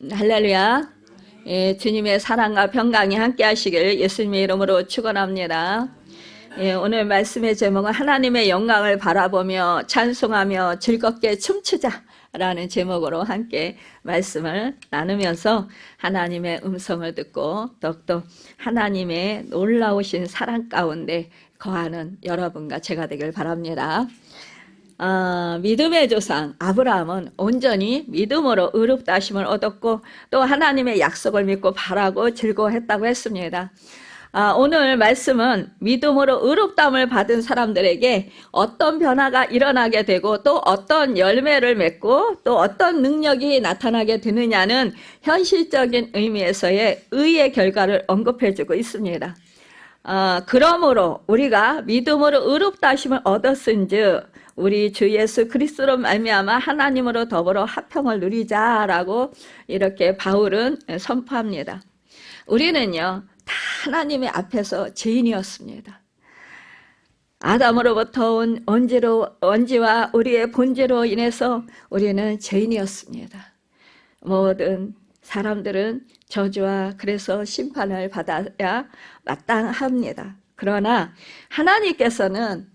할렐루야. 예, 주님의 사랑과 평강이 함께 하시길 예수님의 이름으로 축원합니다. 예, 오늘 말씀의 제목은 하나님의 영광을 바라보며 찬송하며 즐겁게 춤추자 라는 제목으로 함께 말씀을 나누면서 하나님의 음성을 듣고 더욱더 하나님의 놀라우신 사랑 가운데 거하는 여러분과 제가 되길 바랍니다. 믿음의 조상 아브라함은 온전히 믿음으로 의롭다 하심을 얻었고 또 하나님의 약속을 믿고 바라고 즐거워했다고 했습니다. 오늘 말씀은 믿음으로 의롭다함을 받은 사람들에게 어떤 변화가 일어나게 되고 또 어떤 열매를 맺고 또 어떤 능력이 나타나게 되느냐는 현실적인 의미에서의 의의 결과를 언급해주고 있습니다. 그러므로 우리가 믿음으로 의롭다 하심을 얻었은즉 우리 주 예수 그리스도로 말미암아 하나님으로 더불어 화평을 누리자라고 이렇게 바울은 선포합니다. 우리는요 다 하나님의 앞에서 죄인이었습니다. 아담으로부터 온 원지와 우리의 본질로 인해서 우리는 죄인이었습니다. 모든 사람들은 저주와 그래서 심판을 받아야 마땅합니다. 그러나 하나님께서는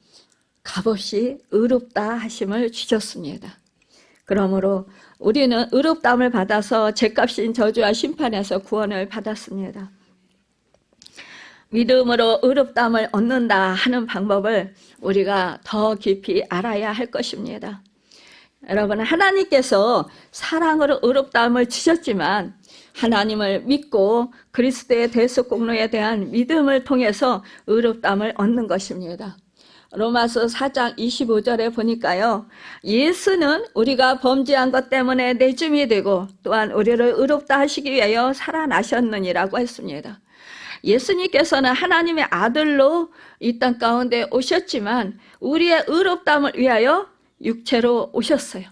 값없이 의롭다 하심을 주셨습니다. 그러므로 우리는 의롭다함을 받아서 죄값인 저주와 심판에서 구원을 받았습니다. 믿음으로 의롭다함을 얻는다 하는 방법을 우리가 더 깊이 알아야 할 것입니다. 여러분, 하나님께서 사랑으로 의롭다함을 주셨지만 하나님을 믿고 그리스도의 대속 공로에 대한 믿음을 통해서 의롭다함을 얻는 것입니다. 로마서 4장 25절에 보니까요. 예수는 우리가 범죄한 것 때문에 내줌이 되고 또한 우리를 의롭다 하시기 위하여 살아나셨느니라고 했습니다. 예수님께서는 하나님의 아들로 이 땅 가운데 오셨지만 우리의 의롭다함을 위하여 육체로 오셨어요.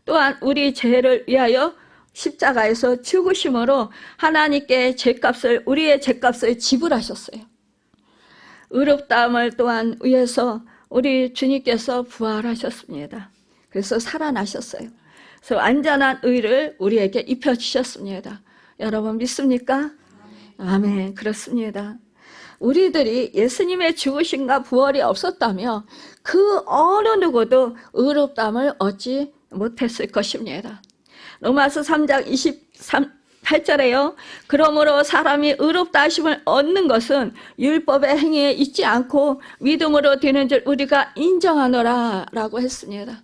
또한 우리 죄를 위하여 십자가에서 죽으심으로 하나님께 우리의 죄값을 지불하셨어요. 의롭다함을 또한 위해서 우리 주님께서 부활하셨습니다. 그래서 살아나셨어요. 그래서 완전한 의를 우리에게 입혀주셨습니다. 여러분 믿습니까? 아멘. 그렇습니다. 우리들이 예수님의 죽으심과 부활이 없었다면 그 어느 누구도 의롭다함을 얻지 못했을 것입니다. 로마서 3장 28절에요. 그러므로 사람이 의롭다 하심을 얻는 것은 율법의 행위에 있지 않고 믿음으로 되는 줄 우리가 인정하노라 라고 했습니다.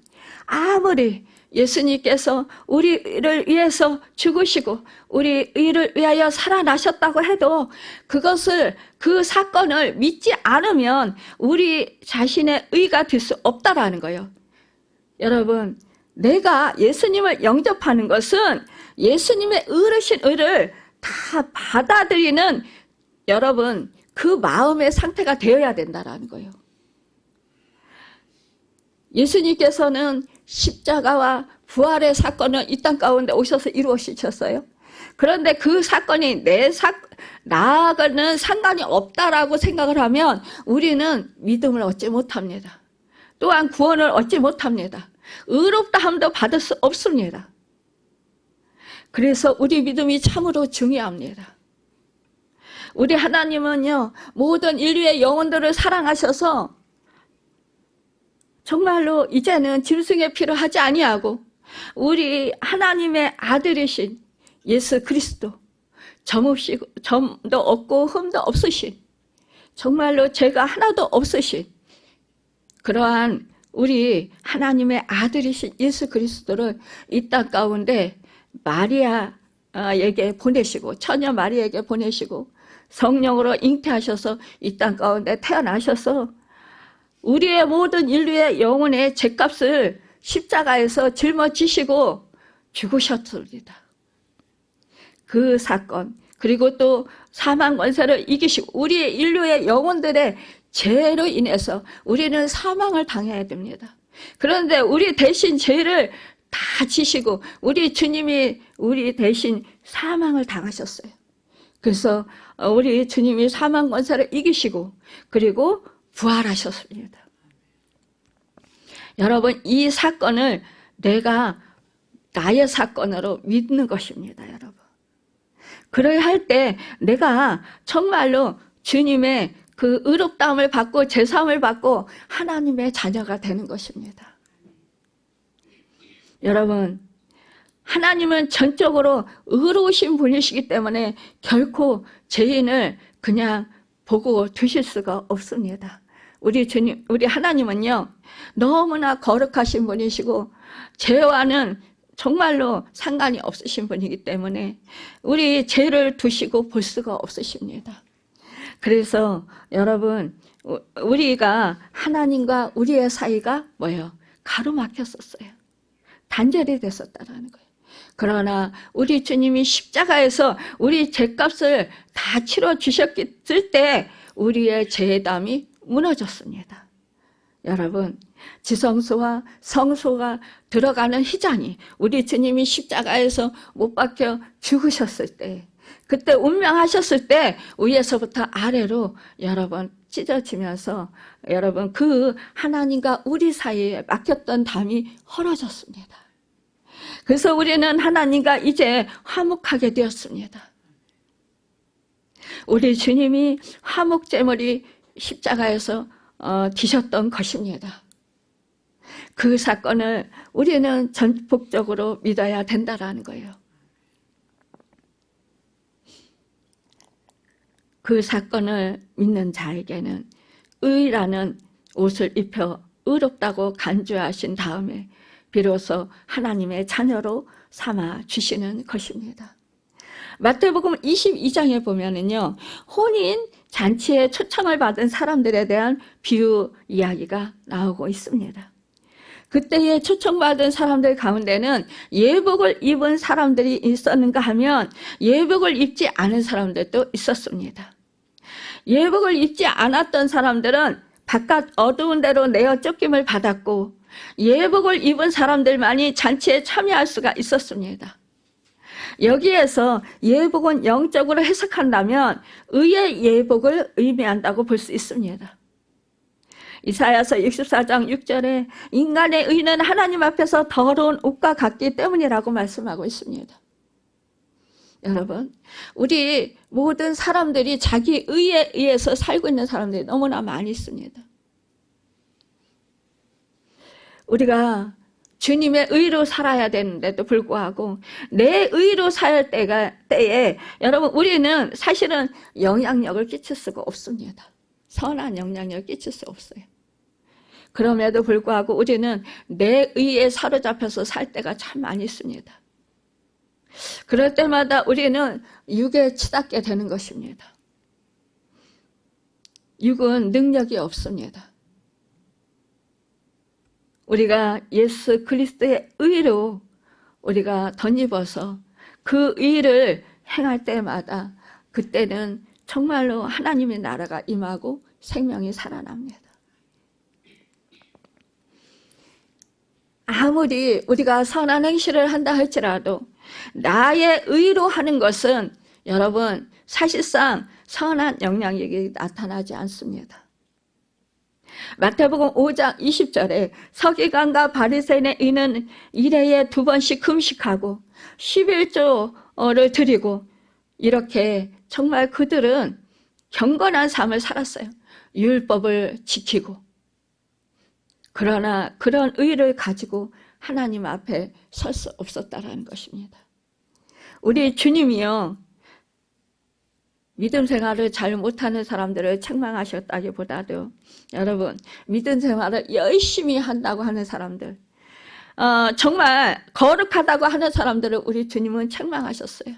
아무리 예수님께서 우리를 위해서 죽으시고 우리를 위하여 살아나셨다고 해도 그 사건을 믿지 않으면 우리 자신의 의가 될 수 없다라는 거예요. 여러분, 내가 예수님을 영접하는 것은 예수님의 의르신 의를 다 받아들이는 여러분 그 마음의 상태가 되어야 된다라는 거예요. 예수님께서는 십자가와 부활의 사건을 이 땅 가운데 오셔서 이루어주셨어요. 그런데 그 사건이 나하고는 상관이 없다라고 생각을 하면 우리는 믿음을 얻지 못합니다. 또한 구원을 얻지 못합니다. 의롭다함도 받을 수 없습니다. 그래서 우리 믿음이 참으로 중요합니다. 우리 하나님은요 모든 인류의 영혼들을 사랑하셔서 정말로 이제는 짐승의 피를 하지 아니하고 우리 하나님의 아들이신 예수 그리스도 점도 없고 흠도 없으신 정말로 죄가 하나도 없으신 그러한 우리 하나님의 아들이신 예수 그리스도를 이 땅 가운데 마리아에게 보내시고 처녀 마리아에게 보내시고 성령으로 잉태하셔서 이 땅 가운데 태어나셔서 우리의 모든 인류의 영혼의 죄값을 십자가에서 짊어지시고 죽으셨습니다. 그 사건 그리고 또 사망 권세를 이기시고 우리의 인류의 영혼들의 죄로 인해서 우리는 사망을 당해야 됩니다. 그런데 우리 대신 죄를 다 지시고 우리 주님이 우리 대신 사망을 당하셨어요. 그래서 우리 주님이 사망 권세를 이기시고 그리고 부활하셨습니다. 여러분 이 사건을 내가 나의 사건으로 믿는 것입니다. 여러분 그래야 할 때 내가 정말로 주님의 그 의롭다함을 받고 제사함을 받고 하나님의 자녀가 되는 것입니다. 여러분, 하나님은 전적으로 의로우신 분이시기 때문에 결코 죄인을 그냥 보고 두실 수가 없습니다. 우리 주님, 우리 하나님은요, 너무나 거룩하신 분이시고 죄와는 정말로 상관이 없으신 분이기 때문에 우리 죄를 두시고 볼 수가 없으십니다. 그래서 여러분, 우리가 하나님과 우리의 사이가 뭐예요? 가로막혔었어요. 단절이 됐었다라는 거예요. 그러나 우리 주님이 십자가에서 우리 죄값을 다 치러주셨을 때 우리의 죄담이 무너졌습니다. 여러분, 지성소와 성소가 들어가는 휘장이 우리 주님이 십자가에서 못 박혀 죽으셨을 때, 그때 운명하셨을 때 위에서부터 아래로 여러분 찢어지면서 여러분 그 하나님과 우리 사이에 막혔던 담이 헐어졌습니다. 그래서 우리는 하나님과 이제 화목하게 되었습니다. 우리 주님이 화목제물이 십자가에서 지셨던 것입니다. 그 사건을 우리는 전폭적으로 믿어야 된다는 거예요. 그 사건을 믿는 자에게는 의라는 옷을 입혀 의롭다고 간주하신 다음에 비로소 하나님의 자녀로 삼아 주시는 것입니다. 마태복음 22장에 보면은요, 혼인 잔치에 초청을 받은 사람들에 대한 비유 이야기가 나오고 있습니다. 그때에 초청받은 사람들 가운데는 예복을 입은 사람들이 있었는가 하면 예복을 입지 않은 사람들도 있었습니다. 예복을 입지 않았던 사람들은 바깥 어두운 데로 내어 쫓김을 받았고, 예복을 입은 사람들만이 잔치에 참여할 수가 있었습니다. 여기에서 예복은 영적으로 해석한다면 의의 예복을 의미한다고 볼 수 있습니다. 이사야서 64장 6절에 인간의 의는 하나님 앞에서 더러운 옷과 같기 때문이라고 말씀하고 있습니다. 여러분, 우리 모든 사람들이 자기 의에 의해서 살고 있는 사람들이 너무나 많이 있습니다. 우리가 주님의 의로 살아야 되는데도 불구하고 내 의로 살 때에 여러분 우리는 사실은 영향력을 끼칠 수가 없습니다. 선한 영향력을 끼칠 수 없어요. 그럼에도 불구하고 우리는 내 의에 사로잡혀서 살 때가 참 많이 있습니다. 그럴 때마다 우리는 육에 치닫게 되는 것입니다. 육은 능력이 없습니다. 우리가 예수 그리스도의 의로 우리가 덧입어서 그 의를 행할 때마다 그때는 정말로 하나님의 나라가 임하고 생명이 살아납니다. 아무리 우리가 선한 행실을 한다 할지라도 나의 의로 하는 것은 여러분 사실상 선한 영향력이 나타나지 않습니다. 마태복음 5장 20절에 서기관과 바리새인의 의는 일해에 2번씩 금식하고 11조를 드리고 이렇게 정말 그들은 경건한 삶을 살았어요. 율법을 지키고. 그러나 그런 의를 가지고 하나님 앞에 설 수 없었다라는 것입니다. 우리 주님이요, 믿음 생활을 잘 못하는 사람들을 책망하셨다기보다도 여러분 믿음 생활을 열심히 한다고 하는 사람들, 정말 거룩하다고 하는 사람들을 우리 주님은 책망하셨어요.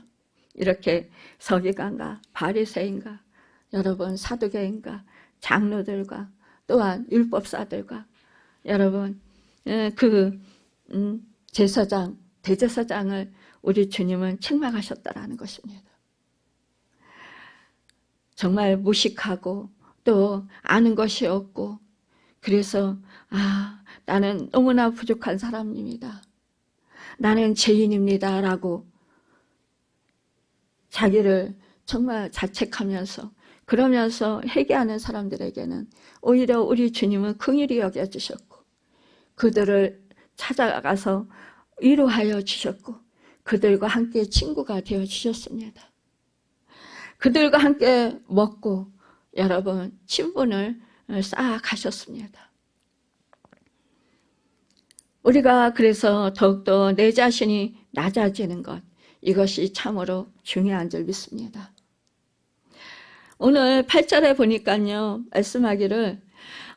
이렇게 서기관과 바리새인과 여러분 사두개인과 장로들과 또한 율법사들과 여러분 제사장, 대제사장을 우리 주님은 책망하셨다라는 것입니다. 정말 무식하고 또 아는 것이 없고 그래서 나는 너무나 부족한 사람입니다. 나는 죄인입니다 라고 자기를 정말 자책하면서 그러면서 회개하는 사람들에게는 오히려 우리 주님은 긍휼히 여겨주셨고 그들을 찾아가서 위로하여 주셨고 그들과 함께 친구가 되어 주셨습니다. 그들과 함께 먹고 여러분 친분을 쌓아가셨습니다. 우리가 그래서 더욱더 내 자신이 낮아지는 것, 이것이 참으로 중요한 줄 믿습니다. 오늘 8절에 보니까요, 말씀하기를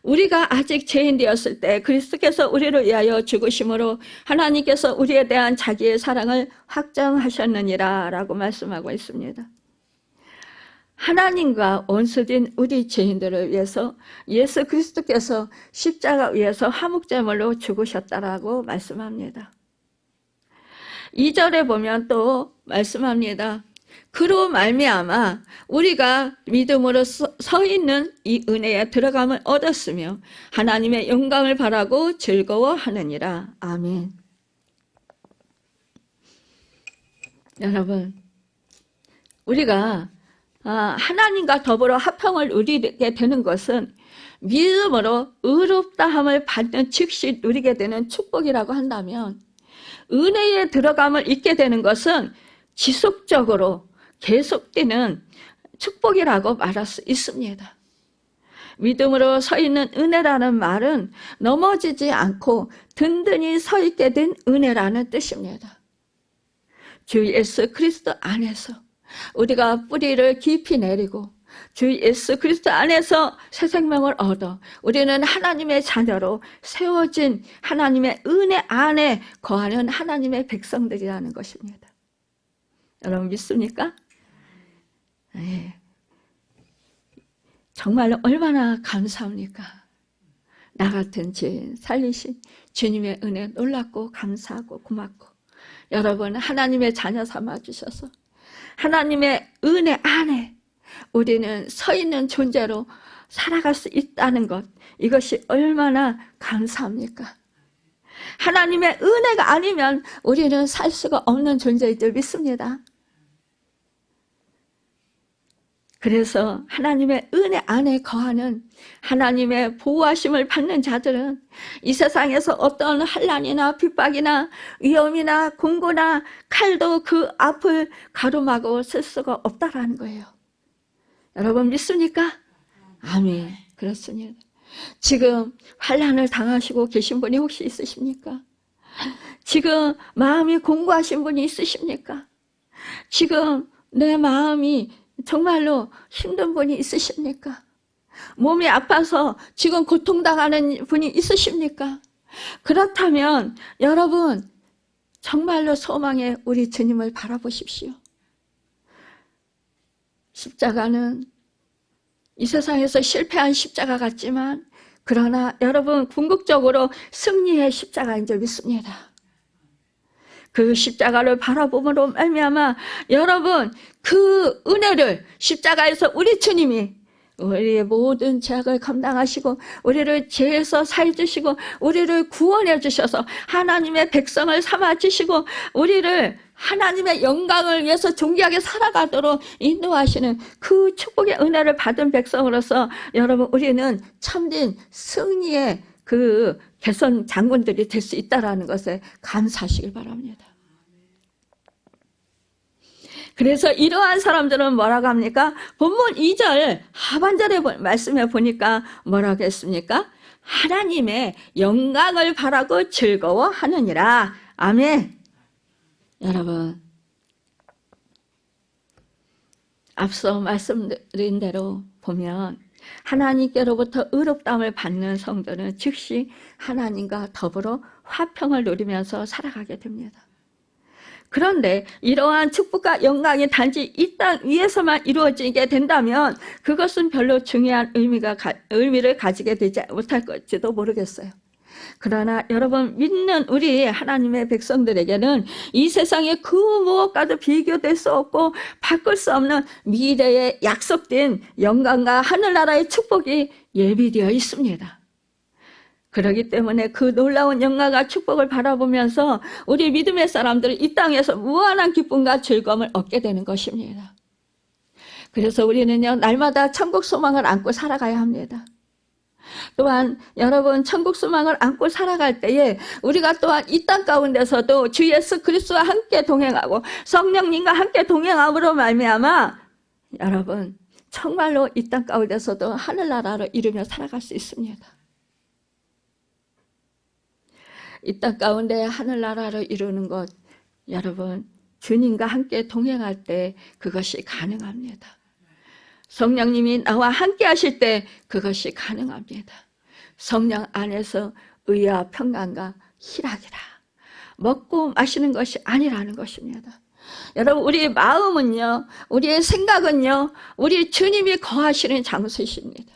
우리가 아직 죄인 되었을 때 그리스도께서 우리를 위하여 죽으심으로 하나님께서 우리에 대한 자기의 사랑을 확정하셨느니라 라고 말씀하고 있습니다. 하나님과 원수된 우리 죄인들을 위해서 예수 그리스도께서 십자가 위에서 화목제물로 죽으셨다라고 말씀합니다. 2절에 보면 또 말씀합니다. 그로 말미암아 우리가 믿음으로 서 있는 이 은혜에 들어감을 얻었으며 하나님의 영광을 바라고 즐거워하느니라. 아멘. 여러분, 우리가 하나님과 더불어 화평을 누리게 되는 것은 믿음으로 의롭다함을 받는 즉시 누리게 되는 축복이라고 한다면, 은혜에 들어감을 잊게 되는 것은 지속적으로 계속되는 축복이라고 말할 수 있습니다. 믿음으로 서 있는 은혜라는 말은 넘어지지 않고 든든히 서 있게 된 은혜라는 뜻입니다. 주 예수 그리스도 안에서 우리가 뿌리를 깊이 내리고 주 예수 그리스도 안에서 새 생명을 얻어 우리는 하나님의 자녀로 세워진 하나님의 은혜 안에 거하는 하나님의 백성들이라는 것입니다. 여러분 믿습니까? 네. 정말로 얼마나 감사합니까? 나 같은 죄인 살리신 주님의 은혜 놀랍고 감사하고 고맙고, 여러분 하나님의 자녀 삼아주셔서 하나님의 은혜 안에 우리는 서 있는 존재로 살아갈 수 있다는 것, 이것이 얼마나 감사합니까? 하나님의 은혜가 아니면 우리는 살 수가 없는 존재인 줄 믿습니다. 그래서 하나님의 은혜 안에 거하는 하나님의 보호하심을 받는 자들은 이 세상에서 어떤 환난이나 핍박이나 위험이나 공고나 칼도 그 앞을 가로막고 쓸 수가 없다라는 거예요. 여러분 믿습니까? 아멘. 그렇습니다. 지금 환난을 당하시고 계신 분이 혹시 있으십니까? 지금 마음이 공고하신 분이 있으십니까? 지금 내 마음이 정말로 힘든 분이 있으십니까? 몸이 아파서 지금 고통당하는 분이 있으십니까? 그렇다면 여러분 정말로 소망의 우리 주님을 바라보십시오. 십자가는 이 세상에서 실패한 십자가 같지만, 그러나 여러분 궁극적으로 승리의 십자가인 줄 믿습니다. 그 십자가를 바라봄으로 말미암아 여러분 그 은혜를, 십자가에서 우리 주님이 우리의 모든 죄악을 감당하시고 우리를 죄에서 살려주시고 우리를 구원해 주셔서 하나님의 백성을 삼아 주시고 우리를 하나님의 영광을 위해서 존귀하게 살아가도록 인도하시는 그 축복의 은혜를 받은 백성으로서 여러분 우리는 참된 승리의 그 개선 장군들이 될 수 있다는 것에 감사하시길 바랍니다. 그래서 이러한 사람들은 뭐라고 합니까? 본문 2절 하반절의 말씀에 보니까 뭐라고 했습니까? 하나님의 영광을 바라고 즐거워하느니라. 아멘. 여러분, 앞서 말씀드린 대로 보면 하나님께로부터 의롭다함을 받는 성도는 즉시 하나님과 더불어 화평을 누리면서 살아가게 됩니다. 그런데 이러한 축복과 영광이 단지 이 땅 위에서만 이루어지게 된다면 그것은 별로 중요한 의미를 가지게 되지 못할 것지도 모르겠어요. 그러나 여러분 믿는 우리 하나님의 백성들에게는 이 세상의 그 무엇과도 비교될 수 없고 바꿀 수 없는 미래에 약속된 영광과 하늘나라의 축복이 예비되어 있습니다. 그렇기 때문에 그 놀라운 영광과 축복을 바라보면서 우리 믿음의 사람들은 이 땅에서 무한한 기쁨과 즐거움을 얻게 되는 것입니다. 그래서 우리는요 날마다 천국 소망을 안고 살아가야 합니다. 또한 여러분 천국 소망을 안고 살아갈 때에 우리가 또한 이 땅 가운데서도 주 예수 그리스도와 함께 동행하고 성령님과 함께 동행함으로 말미암아 여러분 정말로 이 땅 가운데서도 하늘나라를 이루며 살아갈 수 있습니다. 이 땅 가운데 하늘나라를 이루는 것, 여러분 주님과 함께 동행할 때 그것이 가능합니다. 성령님이 나와 함께 하실 때 그것이 가능합니다. 성령 안에서 의와 평강과 희락이라, 먹고 마시는 것이 아니라는 것입니다. 여러분 우리의 마음은요, 우리의 생각은요, 우리 주님이 거하시는 장소이십니다.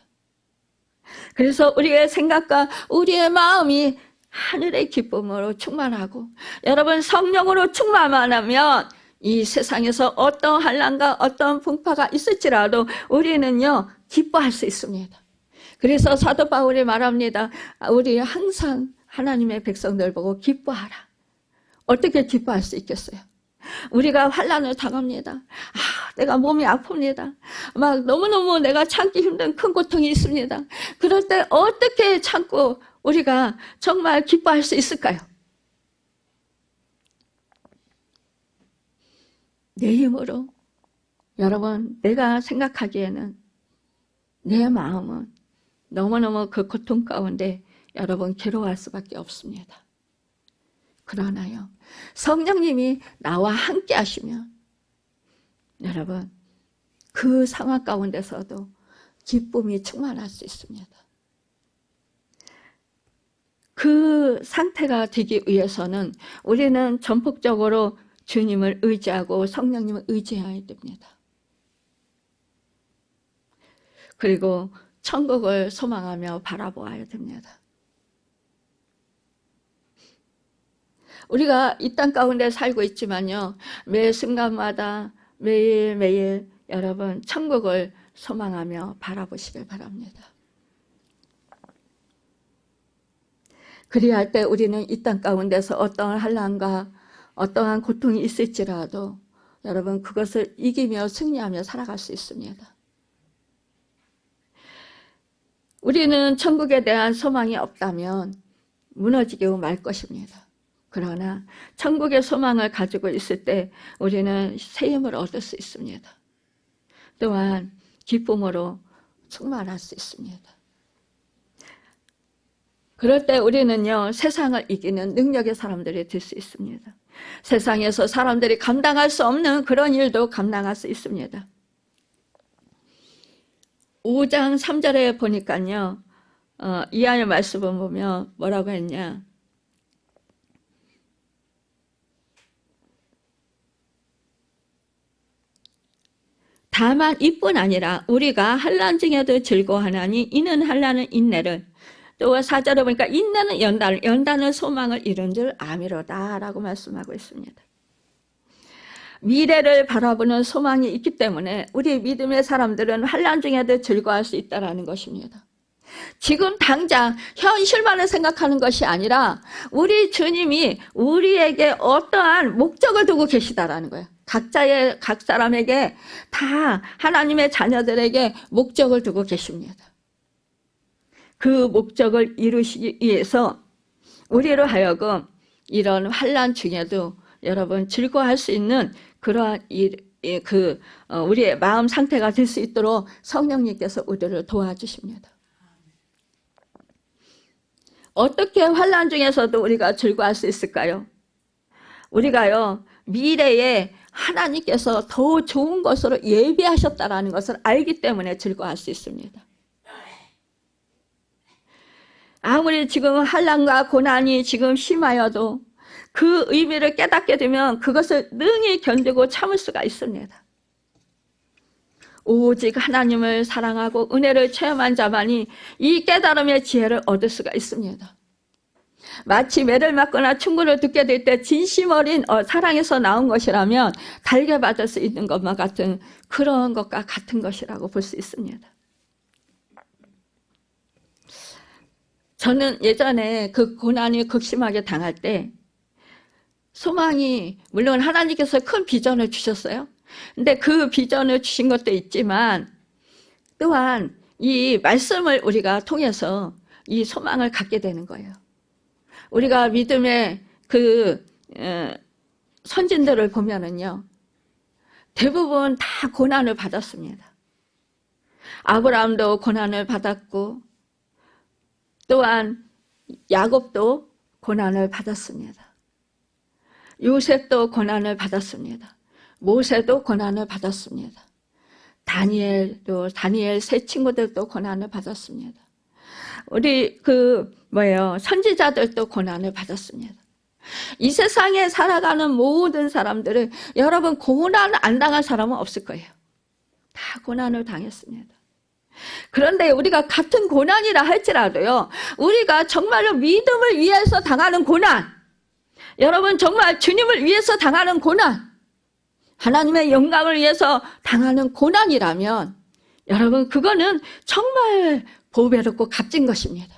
그래서 우리의 생각과 우리의 마음이 하늘의 기쁨으로 충만하고, 여러분 성령으로 충만만 하면 이 세상에서 어떤 환난과 어떤 풍파가 있을지라도 우리는요 기뻐할 수 있습니다. 그래서 사도 바울이 말합니다. 우리 항상 하나님의 백성들 보고 기뻐하라. 어떻게 기뻐할 수 있겠어요? 우리가 환난을 당합니다. 내가 몸이 아픕니다. 막 너무너무 내가 참기 힘든 큰 고통이 있습니다. 그럴 때 어떻게 참고 우리가 정말 기뻐할 수 있을까요? 내 힘으로, 여러분 내가 생각하기에는 내 마음은 너무너무 그 고통 가운데 여러분 괴로워할 수밖에 없습니다. 그러나요, 성령님이 나와 함께 하시면 여러분 그 상황 가운데서도 기쁨이 충만할 수 있습니다. 그 상태가 되기 위해서는 우리는 전폭적으로 주님을 의지하고 성령님을 의지해야 됩니다. 그리고 천국을 소망하며 바라보아야 됩니다. 우리가 이 땅 가운데 살고 있지만요, 매 순간마다 매일매일 여러분 천국을 소망하며 바라보시길 바랍니다. 그리할 때 우리는 이 땅 가운데서 어떠한 환난과 어떠한 고통이 있을지라도 여러분 그것을 이기며 승리하며 살아갈 수 있습니다. 우리는 천국에 대한 소망이 없다면 무너지고 말 것입니다. 그러나 천국의 소망을 가지고 있을 때 우리는 새 힘을 얻을 수 있습니다. 또한 기쁨으로 충만할 수 있습니다. 그럴 때 우리는요 세상을 이기는 능력의 사람들이 될 수 있습니다. 세상에서 사람들이 감당할 수 없는 그런 일도 감당할 수 있습니다. 5장 3절에 보니까요, 이 안의 말씀을 보면 뭐라고 했냐, 다만 이뿐 아니라 우리가 환난 중에도 즐거워하나니 이는 환난은 인내를, 또 4절에 보니까 인내는 연단은 소망을 이룬 줄 아미로다 라고 말씀하고 있습니다. 미래를 바라보는 소망이 있기 때문에 우리 믿음의 사람들은 환난 중에도 즐거워할 수 있다는 것입니다. 지금 당장 현실만을 생각하는 것이 아니라 우리 주님이 우리에게 어떠한 목적을 두고 계시다라는 거예요. 각 사람에게 다 하나님의 자녀들에게 목적을 두고 계십니다. 그 목적을 이루시기 위해서 우리로 하여금 이런 환난 중에도 여러분 즐거워할 수 있는 그러한 우리의 마음 상태가 될 수 있도록 성령님께서 우리를 도와주십니다. 어떻게 환난 중에서도 우리가 즐거워할 수 있을까요? 우리가요 미래에 하나님께서 더 좋은 것으로 예비하셨다는 것을 알기 때문에 즐거워할 수 있습니다. 아무리 지금 환난과 고난이 지금 심하여도 그 의미를 깨닫게 되면 그것을 능히 견디고 참을 수가 있습니다. 오직 하나님을 사랑하고 은혜를 체험한 자만이 이 깨달음의 지혜를 얻을 수가 있습니다. 마치 매를 맞거나 충고를 듣게 될 때 진심 어린 사랑에서 나온 것이라면 달게 받을 수 있는 것만 같은 그런 것과 같은 것이라고 볼 수 있습니다. 저는 예전에 그 고난이 극심하게 당할 때 소망이, 물론 하나님께서 큰 비전을 주셨어요. 근데 그 비전을 주신 것도 있지만 또한 이 말씀을 우리가 통해서 이 소망을 갖게 되는 거예요. 우리가 믿음의 그 선진들을 보면은요, 대부분 다 고난을 받았습니다. 아브라함도 고난을 받았고 또한 야곱도 고난을 받았습니다. 요셉도 고난을 받았습니다. 모세도 고난을 받았습니다. 다니엘 세 친구들도 고난을 받았습니다. 우리 선지자들도 고난을 받았습니다. 이 세상에 살아가는 모든 사람들은 여러분 고난을 안 당한 사람은 없을 거예요. 다 고난을 당했습니다. 그런데 우리가 같은 고난이라 할지라도요, 우리가 정말로 믿음을 위해서 당하는 고난, 여러분 정말 주님을 위해서 당하는 고난, 하나님의 영광을 위해서 당하는 고난이라면 여러분 그거는 정말 보배롭고 값진 것입니다.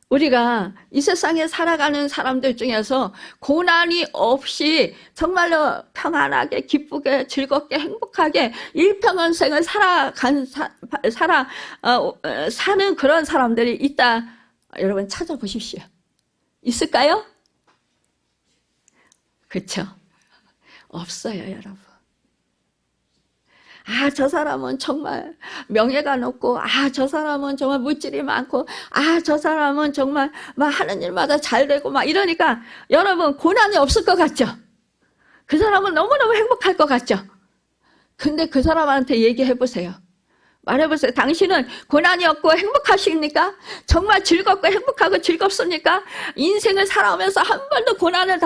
우리가 이 세상에 살아가는 사람들 중에서 고난이 없이 정말로 평안하게 기쁘게 즐겁게 행복하게 일평원생을 사는 그런 사람들이 있다. 여러분 찾아보십시오. 있을까요? 그렇죠? 없어요, 여러분. 저 사람은 정말 명예가 높고, 저 사람은 정말 물질이 많고, 저 사람은 정말 막 하는 일마다 잘 되고, 막 이러니까 여러분 고난이 없을 것 같죠? 그 사람은 너무너무 행복할 것 같죠? 근데 그 사람한테 얘기해 보세요. 말해보세요. 당신은 고난이 없고 행복하십니까? 정말 즐겁고 행복하고 즐겁습니까? 인생을 살아오면서 한 번도 고난을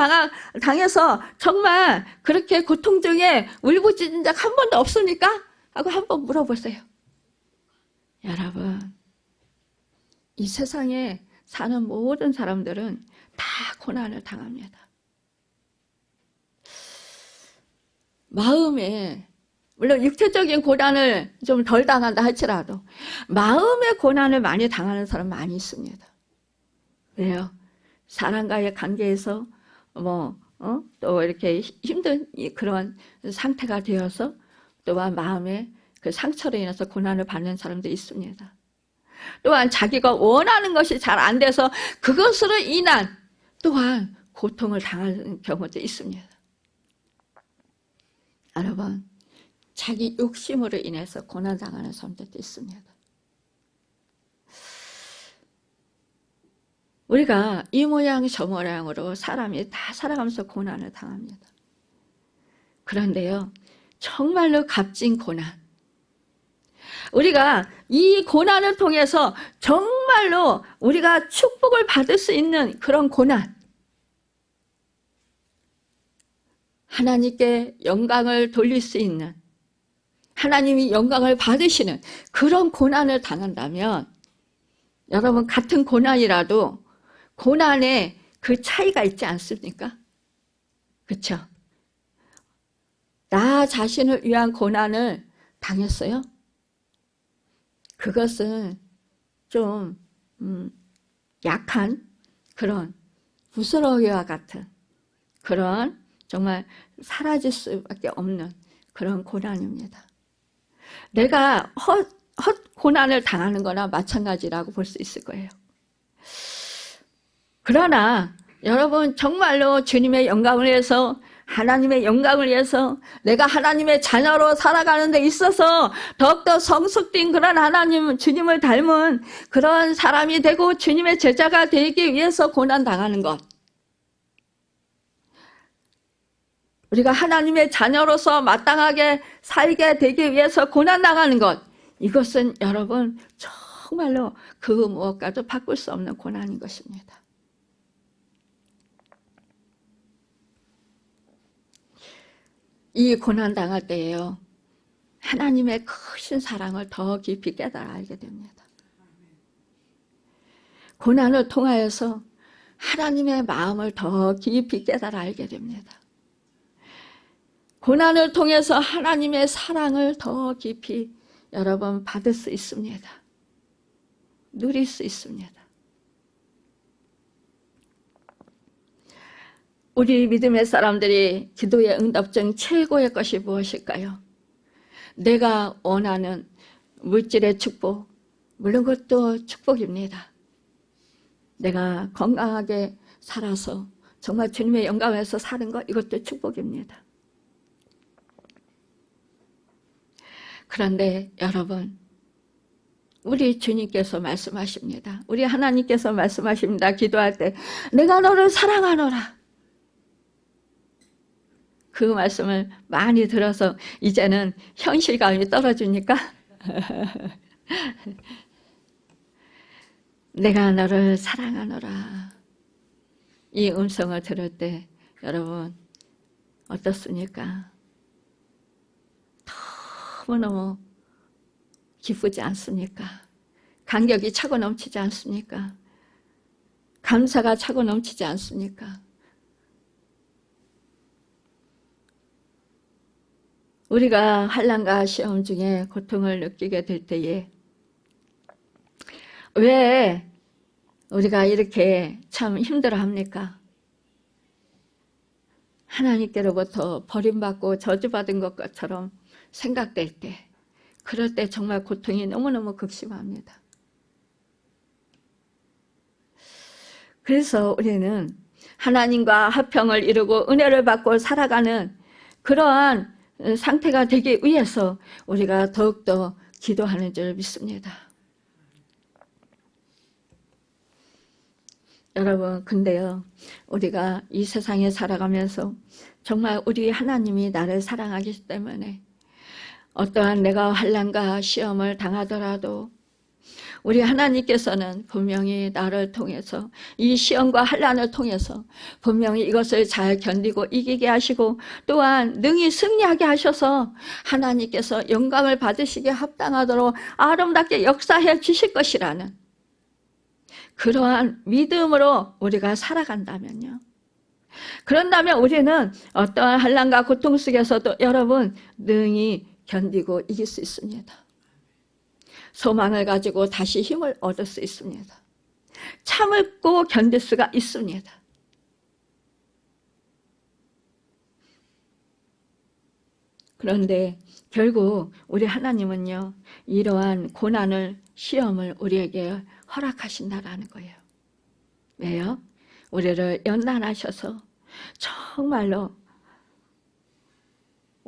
당해서 정말 그렇게 고통 중에 울부짖은 적 한 번도 없습니까? 하고 한번 물어보세요. 여러분, 이 세상에 사는 모든 사람들은 다 고난을 당합니다. 마음에 물론 육체적인 고난을 좀 덜 당한다 할지라도 마음의 고난을 많이 당하는 사람 많이 있습니다. 왜요? 사람과의 관계에서 또 이렇게 힘든 그런 상태가 되어서 또한 마음에 그 상처로 인해서 고난을 받는 사람도 있습니다. 또한 자기가 원하는 것이 잘 안 돼서 그것으로 인한 또한 고통을 당하는 경우도 있습니다. 여러분, 자기 욕심으로 인해서 고난당하는 사람들도 있습니다. 우리가 이 모양 저 모양으로 사람이 다 살아가면서 고난을 당합니다. 그런데요, 정말로 값진 고난, 우리가 이 고난을 통해서 정말로 우리가 축복을 받을 수 있는 그런 고난, 하나님께 영광을 돌릴 수 있는, 하나님이 영광을 받으시는 그런 고난을 당한다면 여러분 같은 고난이라도 고난에 그 차이가 있지 않습니까? 그렇죠? 나 자신을 위한 고난을 당했어요? 그것은 좀 약한 그런 부스러기와 같은 그런 정말 사라질 수밖에 없는 그런 고난입니다. 내가 헛 고난을 당하는 거나 마찬가지라고 볼 수 있을 거예요. 그러나 여러분 정말로 주님의 영광을 위해서, 하나님의 영광을 위해서 내가 하나님의 자녀로 살아가는 데 있어서 더욱더 성숙된 그런 하나님, 주님을 닮은 그런 사람이 되고 주님의 제자가 되기 위해서 고난당하는 것, 우리가 하나님의 자녀로서 마땅하게 살게 되기 위해서 고난당하는 것, 이것은 여러분 정말로 그 무엇과도 바꿀 수 없는 고난인 것입니다. 이 고난당할 때에요, 하나님의 크신 사랑을 더 깊이 깨달아 알게 됩니다. 고난을 통하여서 하나님의 마음을 더 깊이 깨달아 알게 됩니다. 고난을 통해서 하나님의 사랑을 더 깊이 여러분 받을 수 있습니다. 누릴 수 있습니다. 우리 믿음의 사람들이 기도의 응답 중 최고의 것이 무엇일까요? 내가 원하는 물질의 축복, 물론 그것도 축복입니다. 내가 건강하게 살아서 정말 주님의 영광에서 사는 것, 이것도 축복입니다. 그런데 여러분, 우리 주님께서 말씀하십니다. 우리 하나님께서 말씀하십니다. 기도할 때 내가 너를 사랑하노라. 그 말씀을 많이 들어서 이제는 현실감이 떨어지니까 내가 너를 사랑하노라. 이 음성을 들을 때 여러분 어떻습니까? 너무너무 기쁘지 않습니까? 감격이 차고 넘치지 않습니까? 감사가 차고 넘치지 않습니까? 우리가 환난과 시험 중에 고통을 느끼게 될 때에 왜 우리가 이렇게 참 힘들어합니까? 하나님께로부터 버림받고 저주받은 것처럼 생각될 때, 그럴 때 정말 고통이 너무너무 극심합니다. 그래서 우리는 하나님과 화평을 이루고 은혜를 받고 살아가는 그러한 상태가 되기 위해서 우리가 더욱더 기도하는 줄 믿습니다. 여러분, 근데요, 우리가 이 세상에 살아가면서 정말 우리 하나님이 나를 사랑하기 때문에 어떠한 내가 환난과 시험을 당하더라도 우리 하나님께서는 분명히 나를 통해서 이 시험과 환난을 통해서 분명히 이것을 잘 견디고 이기게 하시고 또한 능히 승리하게 하셔서 하나님께서 영광을 받으시기에 합당하도록 아름답게 역사해 주실 것이라는 그러한 믿음으로 우리가 살아간다면요. 그런다면 우리는 어떠한 환난과 고통 속에서도 여러분 능히 견디고 이길 수 있습니다. 소망을 가지고 다시 힘을 얻을 수 있습니다. 참고 견딜 수가 있습니다. 그런데 결국 우리 하나님은요, 이러한 고난을, 시험을 우리에게 허락하신다라는 거예요. 왜요? 우리를 연단하셔서 정말로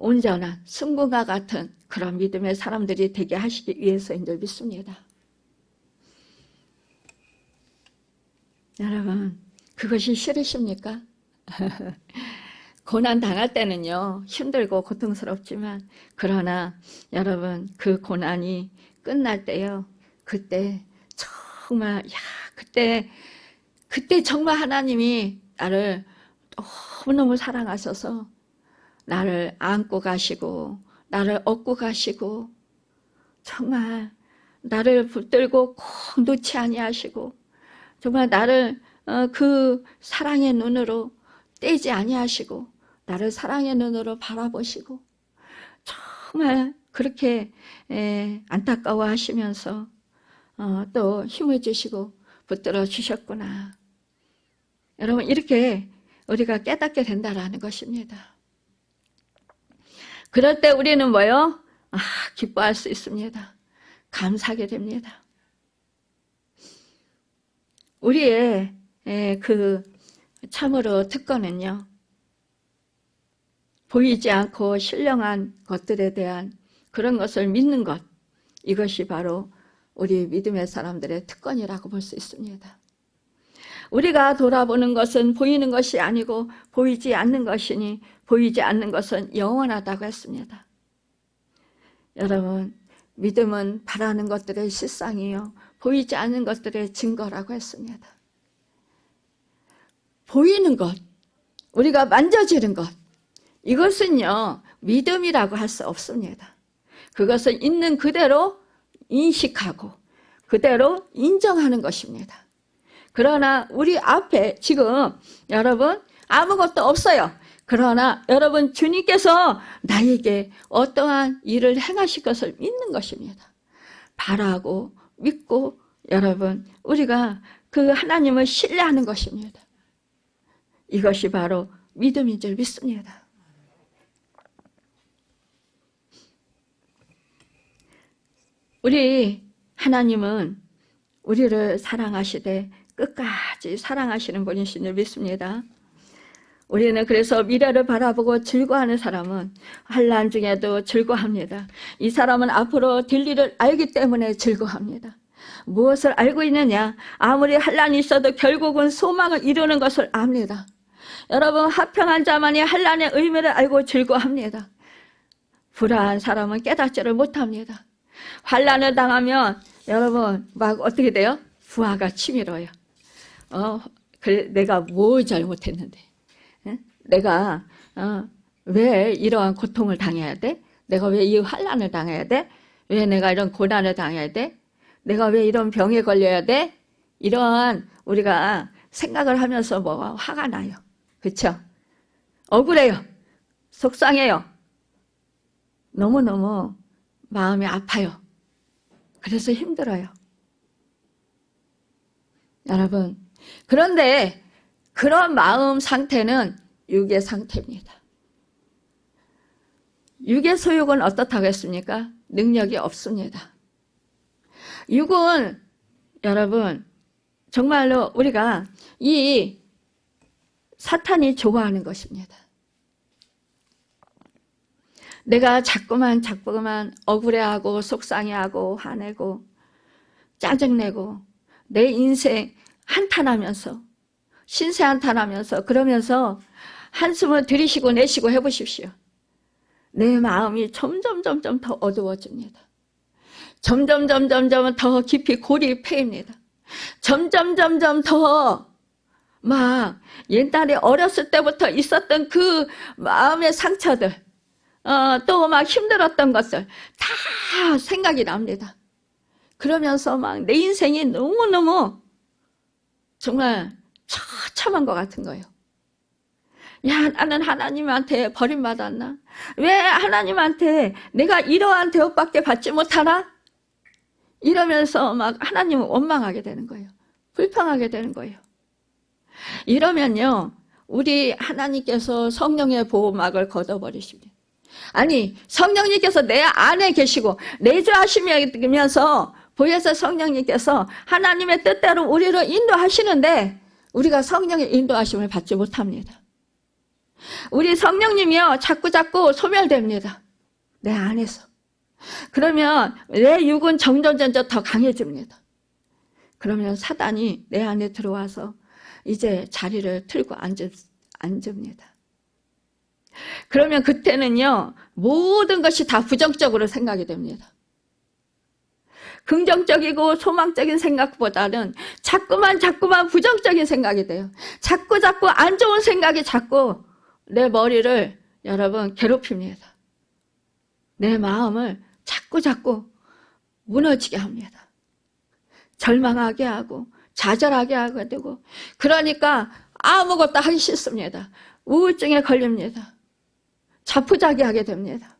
온전한 승부가 같은 그런 믿음의 사람들이 되게 하시기 위해서인 줄 믿습니다. 여러분, 그것이 싫으십니까? 고난 당할 때는요, 힘들고 고통스럽지만 그러나 여러분, 그 고난이 끝날 때요, 그때 정말 그때 정말 하나님이 나를 너무너무 사랑하셔서 나를 안고 가시고 나를 업고 가시고 정말 나를 붙들고 꼭 놓지 아니하시고 정말 나를 그 사랑의 눈으로 떼지 아니하시고 나를 사랑의 눈으로 바라보시고 정말 그렇게 안타까워하시면서 또 힘을 주시고 붙들어 주셨구나. 여러분, 이렇게 우리가 깨닫게 된다라는 것입니다. 그럴 때 우리는 뭐요? 기뻐할 수 있습니다. 감사하게 됩니다. 우리의 그 참으로 특권은요, 보이지 않고 신령한 것들에 대한 그런 것을 믿는 것, 이것이 바로 우리 믿음의 사람들의 특권이라고 볼 수 있습니다. 우리가 돌아보는 것은 보이는 것이 아니고 보이지 않는 것이니 보이지 않는 것은 영원하다고 했습니다. 여러분, 믿음은 바라는 것들의 실상이요 보이지 않는 것들의 증거라고 했습니다. 보이는 것, 우리가 만져지는 것, 이것은요 믿음이라고 할 수 없습니다. 그것을 있는 그대로 인식하고 그대로 인정하는 것입니다. 그러나 우리 앞에 지금 여러분 아무것도 없어요. 그러나 여러분 주님께서 나에게 어떠한 일을 행하실 것을 믿는 것입니다. 바라고 믿고 여러분 우리가 그 하나님을 신뢰하는 것입니다. 이것이 바로 믿음인 줄 믿습니다. 우리 하나님은 우리를 사랑하시되 끝까지 사랑하시는 분이신 줄 믿습니다. 우리는 그래서 미래를 바라보고 즐거워하는 사람은 환난 중에도 즐거워합니다. 이 사람은 앞으로 될 일을 알기 때문에 즐거워합니다. 무엇을 알고 있느냐? 아무리 환난이 있어도 결국은 소망을 이루는 것을 압니다. 여러분, 화평한 자만이 환난의 의미를 알고 즐거워합니다. 불안한 사람은 깨닫지를 못합니다. 환난을 당하면 여러분 막 어떻게 돼요? 부하가 치밀어요. 그래, 내가 뭘 잘못했는데, 내가 왜 이러한 고통을 당해야 돼? 내가 왜 이 환난을 당해야 돼? 왜 내가 이런 고난을 당해야 돼? 내가 왜 이런 병에 걸려야 돼? 이러한 우리가 생각을 하면서 뭐 화가 나요. 그렇죠? 억울해요. 속상해요. 너무너무 마음이 아파요. 그래서 힘들어요. 여러분, 그런데 그런 마음 상태는 육의 상태입니다. 육의 소욕은 어떻다고 했습니까? 능력이 없습니다. 육은 여러분 정말로 우리가 이 사탄이 좋아하는 것입니다. 내가 자꾸만 억울해하고 속상해하고 화내고 짜증내고 내 인생 한탄하면서 신세 한탄하면서 그러면서 한숨을 들이쉬고 내쉬고 해보십시오. 내 마음이 점점 더 어두워집니다. 점점 더 깊이 골이 패입니다. 점점 더 막 옛날에 어렸을 때부터 있었던 그 마음의 상처들 또 막 힘들었던 것들 다 생각이 납니다. 그러면서 막 내 인생이 너무너무 정말 처참한 것 같은 거예요. 야, 나는 하나님한테 버림받았나? 왜 하나님한테 내가 이러한 대접밖에 받지 못하나? 이러면서 막 하나님을 원망하게 되는 거예요. 불평하게 되는 거예요. 이러면요, 우리 하나님께서 성령의 보호막을 걷어버리십니다. 아니, 성령님께서 내 안에 계시고 내주하시면서 보혜사 성령님께서 하나님의 뜻대로 우리를 인도하시는데 우리가 성령의 인도하심을 받지 못합니다. 우리 성령님이요, 자꾸 소멸됩니다. 내 안에서. 그러면 내 육은 점점 더 강해집니다. 그러면 사단이 내 안에 들어와서 이제 자리를 틀고 앉습니다. 그러면 그때는요, 모든 것이 다 부정적으로 생각이 됩니다. 긍정적이고 소망적인 생각보다는 자꾸만 부정적인 생각이 돼요. 자꾸 안 좋은 생각이 자꾸 내 머리를 여러분 괴롭힙니다. 내 마음을 자꾸 무너지게 합니다. 절망하게 하고 좌절하게 하게 되고 그러니까 아무것도 하기 싫습니다. 우울증에 걸립니다. 자포자기하게 됩니다.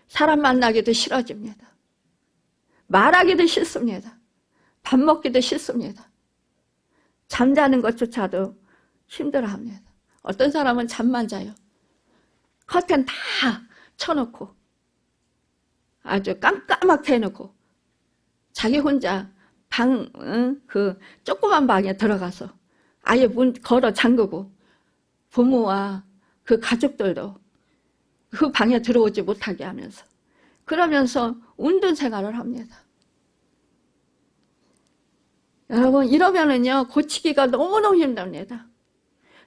사람 만나기도 싫어집니다. 말하기도 싫습니다. 밥 먹기도 싫습니다. 잠자는 것조차도 힘들어합니다. 어떤 사람은 잠만 자요. 커튼 다 쳐놓고 아주 깜깜하게 해놓고 자기 혼자 그 조그만 방에 들어가서 아예 문 걸어 잠그고 부모와 그 가족들도 그 방에 들어오지 못하게 하면서 그러면서 운동 생활을 합니다. 여러분 이러면은요 고치기가 너무너무 힘듭니다.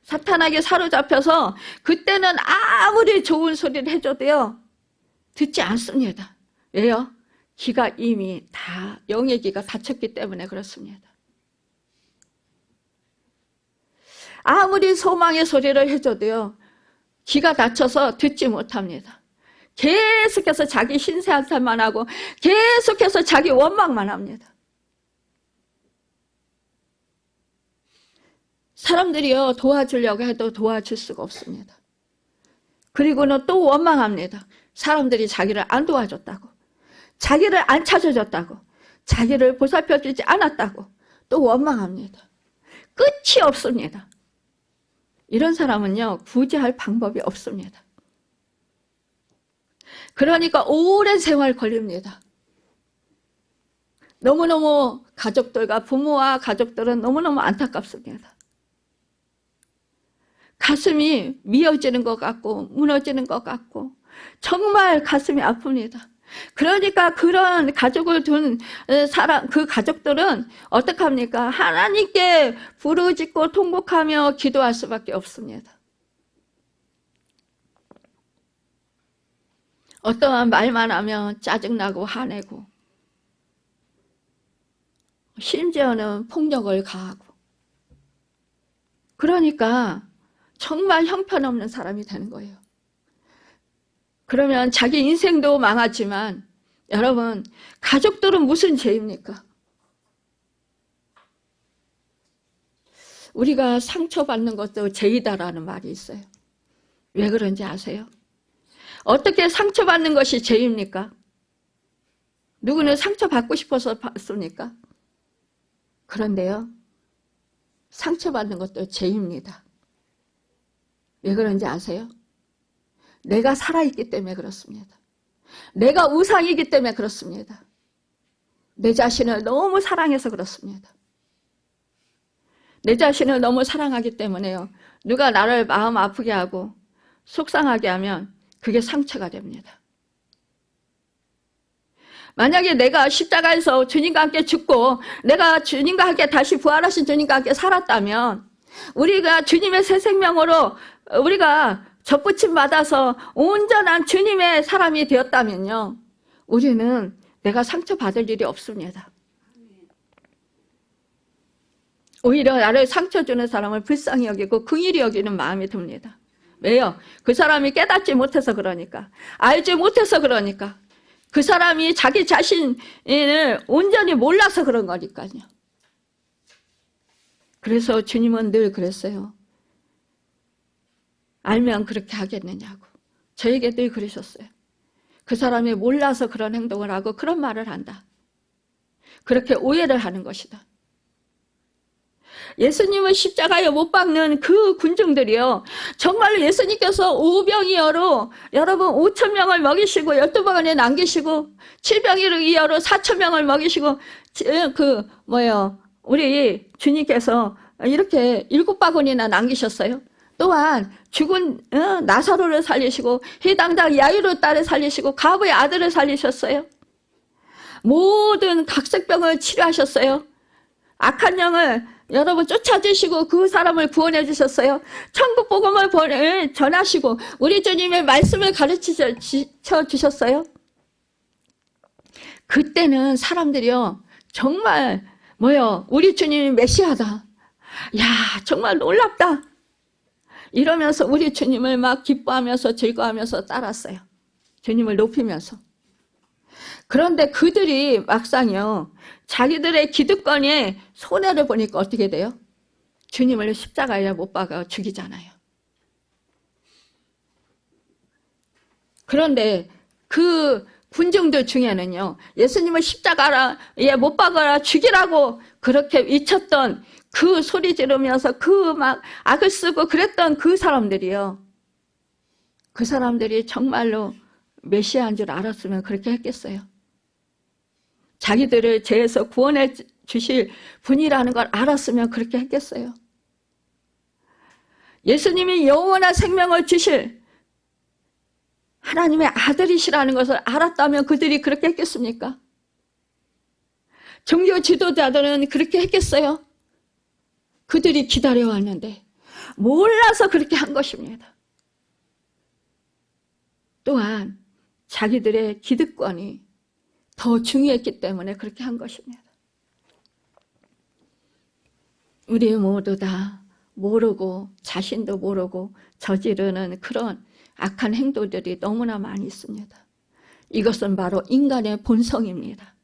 사탄에게 사로잡혀서 그때는 아무리 좋은 소리를 해줘도요 듣지 않습니다. 왜요? 귀가 이미 다 영의 귀가 닫혔기 때문에 그렇습니다. 아무리 소망의 소리를 해줘도요 귀가 닫혀서 듣지 못합니다. 계속해서 자기 신세한탄만 하고 계속해서 자기 원망만 합니다. 사람들이요 도와주려고 해도 도와줄 수가 없습니다. 그리고는 또 원망합니다. 사람들이 자기를 안 도와줬다고, 자기를 안 찾아줬다고, 자기를 보살펴주지 않았다고 또 원망합니다. 끝이 없습니다. 이런 사람은요 구제할 방법이 없습니다. 그러니까 오랜 세월 걸립니다. 너무너무 가족들과 부모와 가족들은 너무너무 안타깝습니다. 가슴이 미어지는 것 같고 무너지는 것 같고 정말 가슴이 아픕니다. 그러니까 그런 가족을 둔 사람, 그 가족들은 어떡합니까? 하나님께 부르짖고 통곡하며 기도할 수밖에 없습니다. 어떠한 말만 하면 짜증나고 화내고 심지어는 폭력을 가하고 그러니까 정말 형편없는 사람이 되는 거예요. 그러면 자기 인생도 망하지만 여러분 가족들은 무슨 죄입니까? 우리가 상처받는 것도 죄이다라는 말이 있어요. 왜 그런지 아세요? 어떻게 상처받는 것이 죄입니까? 누구는 상처받고 싶어서 받습니까? 그런데요, 상처받는 것도 죄입니다. 왜 그런지 아세요? 내가 살아있기 때문에 그렇습니다. 내가 우상이기 때문에 그렇습니다. 내 자신을 너무 사랑해서 그렇습니다. 내 자신을 너무 사랑하기 때문에요. 누가 나를 마음 아프게 하고 속상하게 하면 그게 상처가 됩니다. 만약에 내가 십자가에서 주님과 함께 죽고 내가 주님과 함께 다시 부활하신 주님과 함께 살았다면 우리가 주님의 새 생명으로 우리가 접붙임 받아서 온전한 주님의 사람이 되었다면요. 우리는 내가 상처받을 일이 없습니다. 오히려 나를 상처 주는 사람을 불쌍히 여기고 긍휼히 여기는 마음이 듭니다. 왜요? 그 사람이 깨닫지 못해서 그러니까. 알지 못해서 그러니까. 그 사람이 자기 자신을 온전히 몰라서 그런 거니까요. 그래서 주님은 늘 그랬어요. 알면 그렇게 하겠느냐고. 저에게 늘 그러셨어요. 그 사람이 몰라서 그런 행동을 하고 그런 말을 한다. 그렇게 오해를 하는 것이다. 예수님을 십자가에 못 박는 그 군중들이요. 정말로 예수님께서 오병이어로 여러분 5,000명을 먹이시고 12바구니에 남기시고 7병이어로 4,000명을 먹이시고 우리 주님께서 이렇게 7바구니나 남기셨어요. 또한 죽은 나사로를 살리시고 해당장 야이로 딸을 살리시고 가부의 아들을 살리셨어요. 모든 각색병을 치료하셨어요. 악한 영을 여러분 쫓아주시고 그 사람을 구원해 주셨어요. 천국 복음을 전하시고 우리 주님의 말씀을 가르쳐 주셨어요. 그때는 사람들이요 정말 우리 주님이 메시아다. 야 정말 놀랍다. 이러면서 우리 주님을 막 기뻐하면서 즐거워하면서 따랐어요. 주님을 높이면서. 그런데 그들이 막상요 자기들의 기득권에 손해를 보니까 어떻게 돼요? 주님을 십자가에 못 박아 죽이잖아요. 그런데 그 군중들 중에는요 예수님을 십자가에 못 박아라 죽이라고 그렇게 외쳤던 그 소리 지르면서 그 막 악을 쓰고 그랬던 그 사람들이요. 그 사람들이 정말로 메시아인 줄 알았으면 그렇게 했겠어요? 자기들을 죄에서 구원해 주실 분이라는 걸 알았으면 그렇게 했겠어요? 예수님이 영원한 생명을 주실 하나님의 아들이시라는 것을 알았다면 그들이 그렇게 했겠습니까? 종교 지도자들은 그렇게 했겠어요? 그들이 기다려왔는데 몰라서 그렇게 한 것입니다. 또한 자기들의 기득권이 더 중요했기 때문에 그렇게 한 것입니다. 우리 모두 다 모르고 자신도 모르고 저지르는 그런 악한 행동들이 너무나 많이 있습니다. 이것은 바로 인간의 본성입니다.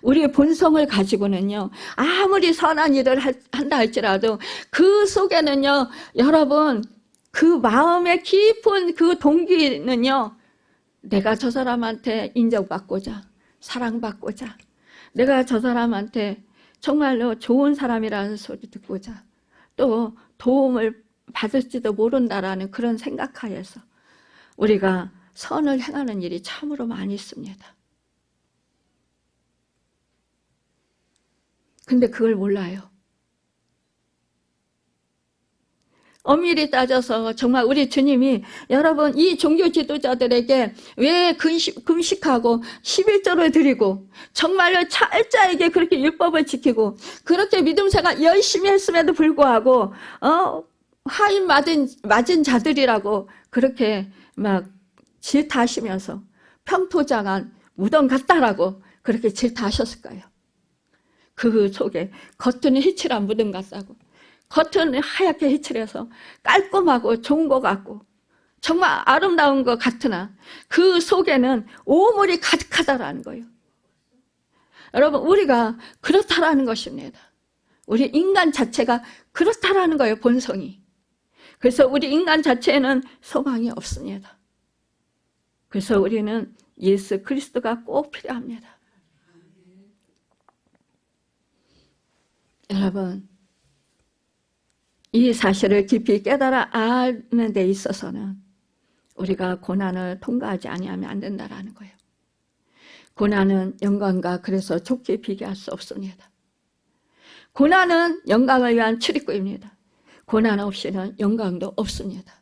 우리의 본성을 가지고는요 아무리 선한 일을 한다 할지라도 그 속에는요 여러분 그 마음의 깊은 그 동기는요 내가 저 사람한테 인정받고자 사랑받고자 내가 저 사람한테 정말로 좋은 사람이라는 소리 듣고자 또 도움을 받을지도 모른다라는 그런 생각하에서 우리가 선을 행하는 일이 참으로 많이 있습니다. 근데 그걸 몰라요. 엄밀히 따져서 정말 우리 주님이 여러분 이 종교 지도자들에게 왜 금식하고 11조를 드리고 정말로 철저하게 그렇게 율법을 지키고 그렇게 믿음 생활 열심히 했음에도 불구하고 화인 맞은 자들이라고 그렇게 막 질타하시면서 평토장한 무덤 같다라고 그렇게 질타하셨을까요? 그 속에 겉은 희칠한 무덤 같다고, 겉은 하얗게 희칠해서 깔끔하고 좋은 것 같고 정말 아름다운 것 같으나 그 속에는 오물이 가득하다라는 거예요. 여러분, 우리가 그렇다라는 것입니다. 우리 인간 자체가 그렇다라는 거예요, 본성이. 그래서 우리 인간 자체에는 소망이 없습니다. 그래서 우리는 예수 그리스도가 꼭 필요합니다. 여러분, 이 사실을 깊이 깨달아 아는 데 있어서는 우리가 고난을 통과하지 아니하면 안 된다라는 거예요. 고난은 영광과 그래서 좋게 비교할 수 없습니다. 고난은 영광을 위한 출입구입니다. 고난 없이는 영광도 없습니다.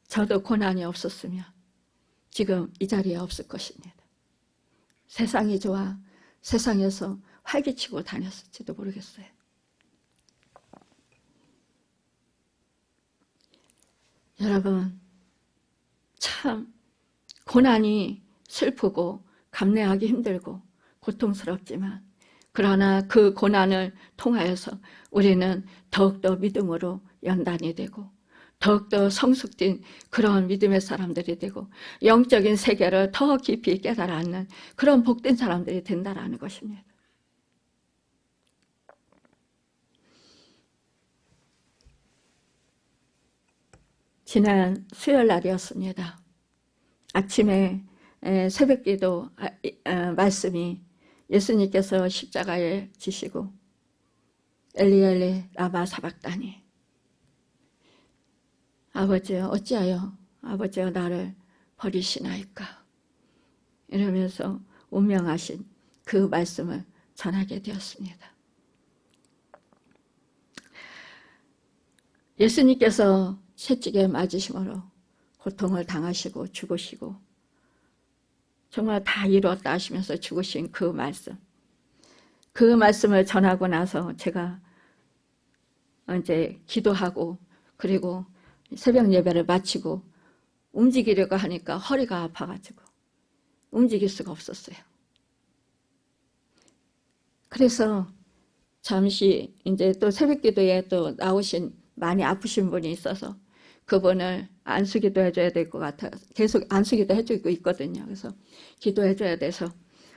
저도 고난이 없었으면 지금 이 자리에 없을 것입니다. 세상이 좋아 세상에서 활기치고 다녔을지도 모르겠어요. 여러분, 참 고난이 슬프고 감내하기 힘들고 고통스럽지만 그러나 그 고난을 통하여서 우리는 더욱더 믿음으로 연단이 되고 더욱더 성숙된 그런 믿음의 사람들이 되고 영적인 세계를 더 깊이 깨달아 앉는 그런 복된 사람들이 된다라는 것입니다. 지난 수요일 날이었습니다. 아침에 새벽기도 말씀이 예수님께서 십자가에 지시고 엘리 엘리 라마 사박다니, 아버지여 어찌하여 아버지여 나를 버리시나이까, 이러면서 운명하신 그 말씀을 전하게 되었습니다. 예수님께서 채찍에 맞으심으로 고통을 당하시고 죽으시고 정말 다 이루었다 하시면서 죽으신 그 말씀을 전하고 나서 제가 이제 기도하고 그리고 새벽 예배를 마치고 움직이려고 하니까 허리가 아파가지고 움직일 수가 없었어요. 그래서 잠시 이제 또 새벽 기도에 또 나오신 많이 아프신 분이 있어서 그분을 안수기도 해줘야 될 것 같아요. 계속 안수기도 해주고 있거든요. 그래서 기도해줘야 돼서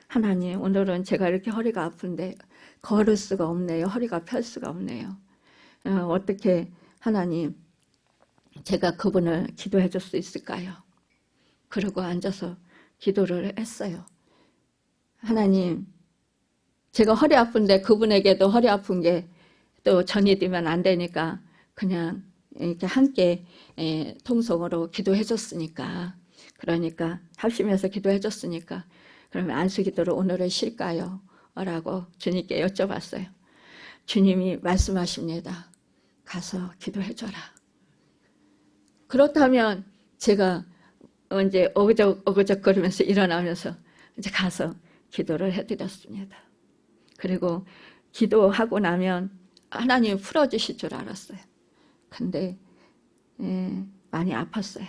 하나님, 오늘은 제가 이렇게 허리가 아픈데 걸을 수가 없네요. 허리가 펼 수가 없네요. 어떻게 하나님, 제가 그분을 기도해 줄 수 있을까요? 그러고 앉아서 기도를 했어요. 하나님, 제가 허리 아픈데 그분에게도 허리 아픈 게 또 전이 되면 안 되니까 그냥 이렇게 함께 통성으로 기도해 줬으니까, 그러니까 합심해서 기도해 줬으니까 그러면 안수기도를 오늘은 쉴까요? 라고 주님께 여쭤봤어요. 주님이 말씀하십니다. 가서 기도해 줘라. 그렇다면 제가 이제 어그적거리면서 일어나면서 이제 가서 기도를 해드렸습니다. 그리고 기도하고 나면 하나님이 풀어주실 줄 알았어요. 근데 많이 아팠어요.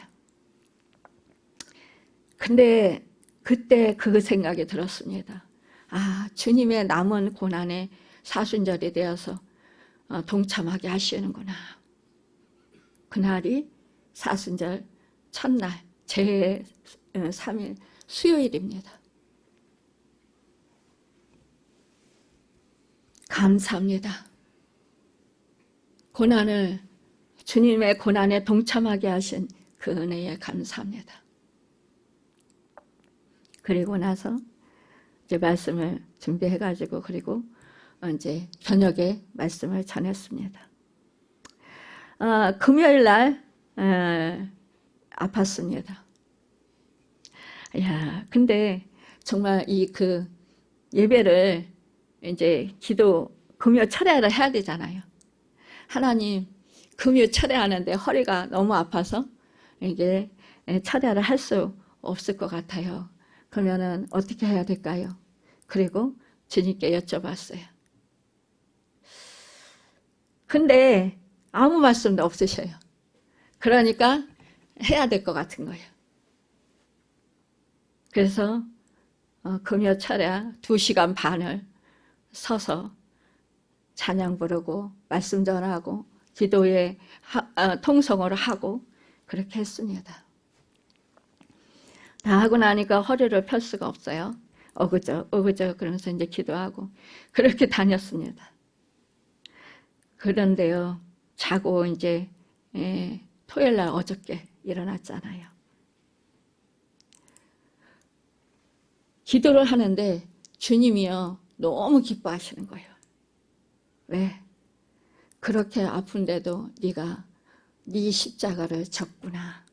근데 그때 그 생각이 들었습니다. 아, 주님의 남은 고난에 사순절이 되어서 동참하게 하시는구나. 그날이 사순절 첫날 제3일 수요일입니다. 감사합니다. 주님의 고난에 동참하게 하신 그 은혜에 감사합니다. 그리고 나서 이제 말씀을 준비해가지고 그리고 이제 저녁에 말씀을 전했습니다. 금요일 날 아팠습니다. 근데 정말 예배를 이제 금요 철야를 해야 되잖아요. 하나님, 금요 철회하는데 허리가 너무 아파서 이게 철회를 할 수 없을 것 같아요. 그러면은 어떻게 해야 될까요? 그리고 주님께 여쭤봤어요. 근데 아무 말씀도 없으셔요. 그러니까 해야 될 것 같은 거예요. 그래서 금요 철야 2시간 반을 서서 찬양 부르고 말씀 전하고 기도에 통성을 하고 그렇게 했습니다. 다 하고 나니까 허리를 펼 수가 없어요. 어그저 그러면서 이제 기도하고 그렇게 다녔습니다. 그런데요, 자고 이제 토요일 날 어저께 일어났잖아요. 기도를 하는데 주님이요 너무 기뻐하시는 거예요. 왜? 그렇게 아픈데도 네가 네 십자가를 졌구나.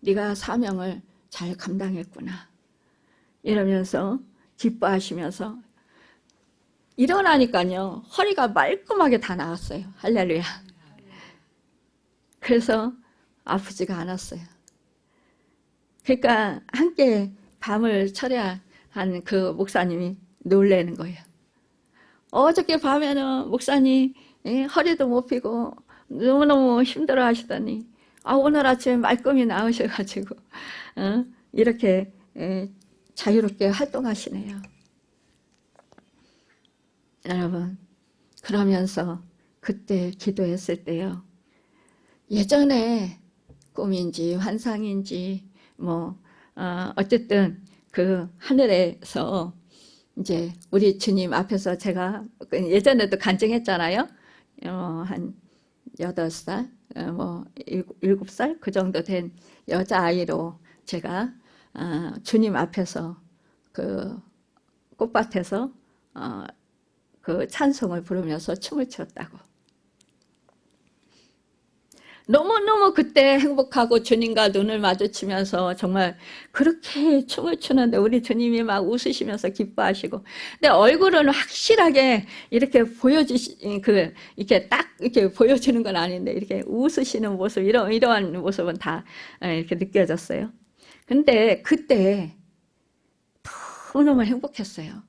네가 사명을 잘 감당했구나. 이러면서 기뻐하시면서 일어나니까요 허리가 말끔하게 다 나았어요. 할렐루야. 그래서 아프지가 않았어요. 그러니까 함께 밤을 철야한 그 목사님이 놀라는 거예요. 어저께 밤에는 목사님 허리도 못 펴고 너무너무 힘들어 하시더니 오늘 아침에 말끔히 나으셔가지고 이렇게 자유롭게 활동하시네요. 여러분, 그러면서 그때 기도했을 때요, 예전에 꿈인지 환상인지 어쨌든 그 하늘에서 이제 우리 주님 앞에서 제가 예전에도 간증했잖아요. 한 8살, 7살 그 정도 된 여자아이로 제가 주님 앞에서 그 꽃밭에서 그 찬송을 부르면서 춤을 췄다고. 너무너무 그때 행복하고 주님과 눈을 마주치면서 정말 그렇게 춤을 추는데 우리 주님이 막 웃으시면서 기뻐하시고, 근데 얼굴은 확실하게 이렇게 이렇게 딱 이렇게 보여주는 건 아닌데 이렇게 웃으시는 모습, 이러한 모습은 다 이렇게 느껴졌어요. 근데 그때 너무너무 행복했어요.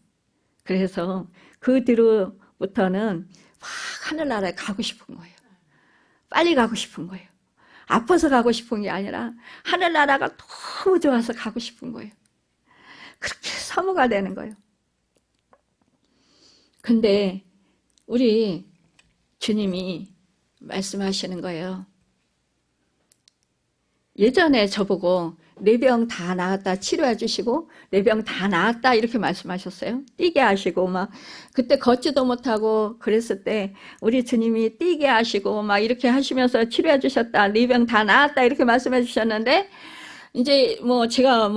그래서 그 뒤로부터는 막 하늘나라에 가고 싶은 거예요. 빨리 가고 싶은 거예요. 아파서 가고 싶은 게 아니라 하늘나라가 너무 좋아서 가고 싶은 거예요. 그렇게 사모가 되는 거예요. 근데 우리 주님이 말씀하시는 거예요. 예전에 저보고 내 병 다 나았다 치료해 주시고 내 병 다 나았다 이렇게 말씀하셨어요. 뛰게 하시고 막 그때 걷지도 못하고 그랬을 때 우리 주님이 뛰게 하시고 막 이렇게 하시면서 치료해 주셨다. 내 병 다 나았다 이렇게 말씀해 주셨는데 이제 제가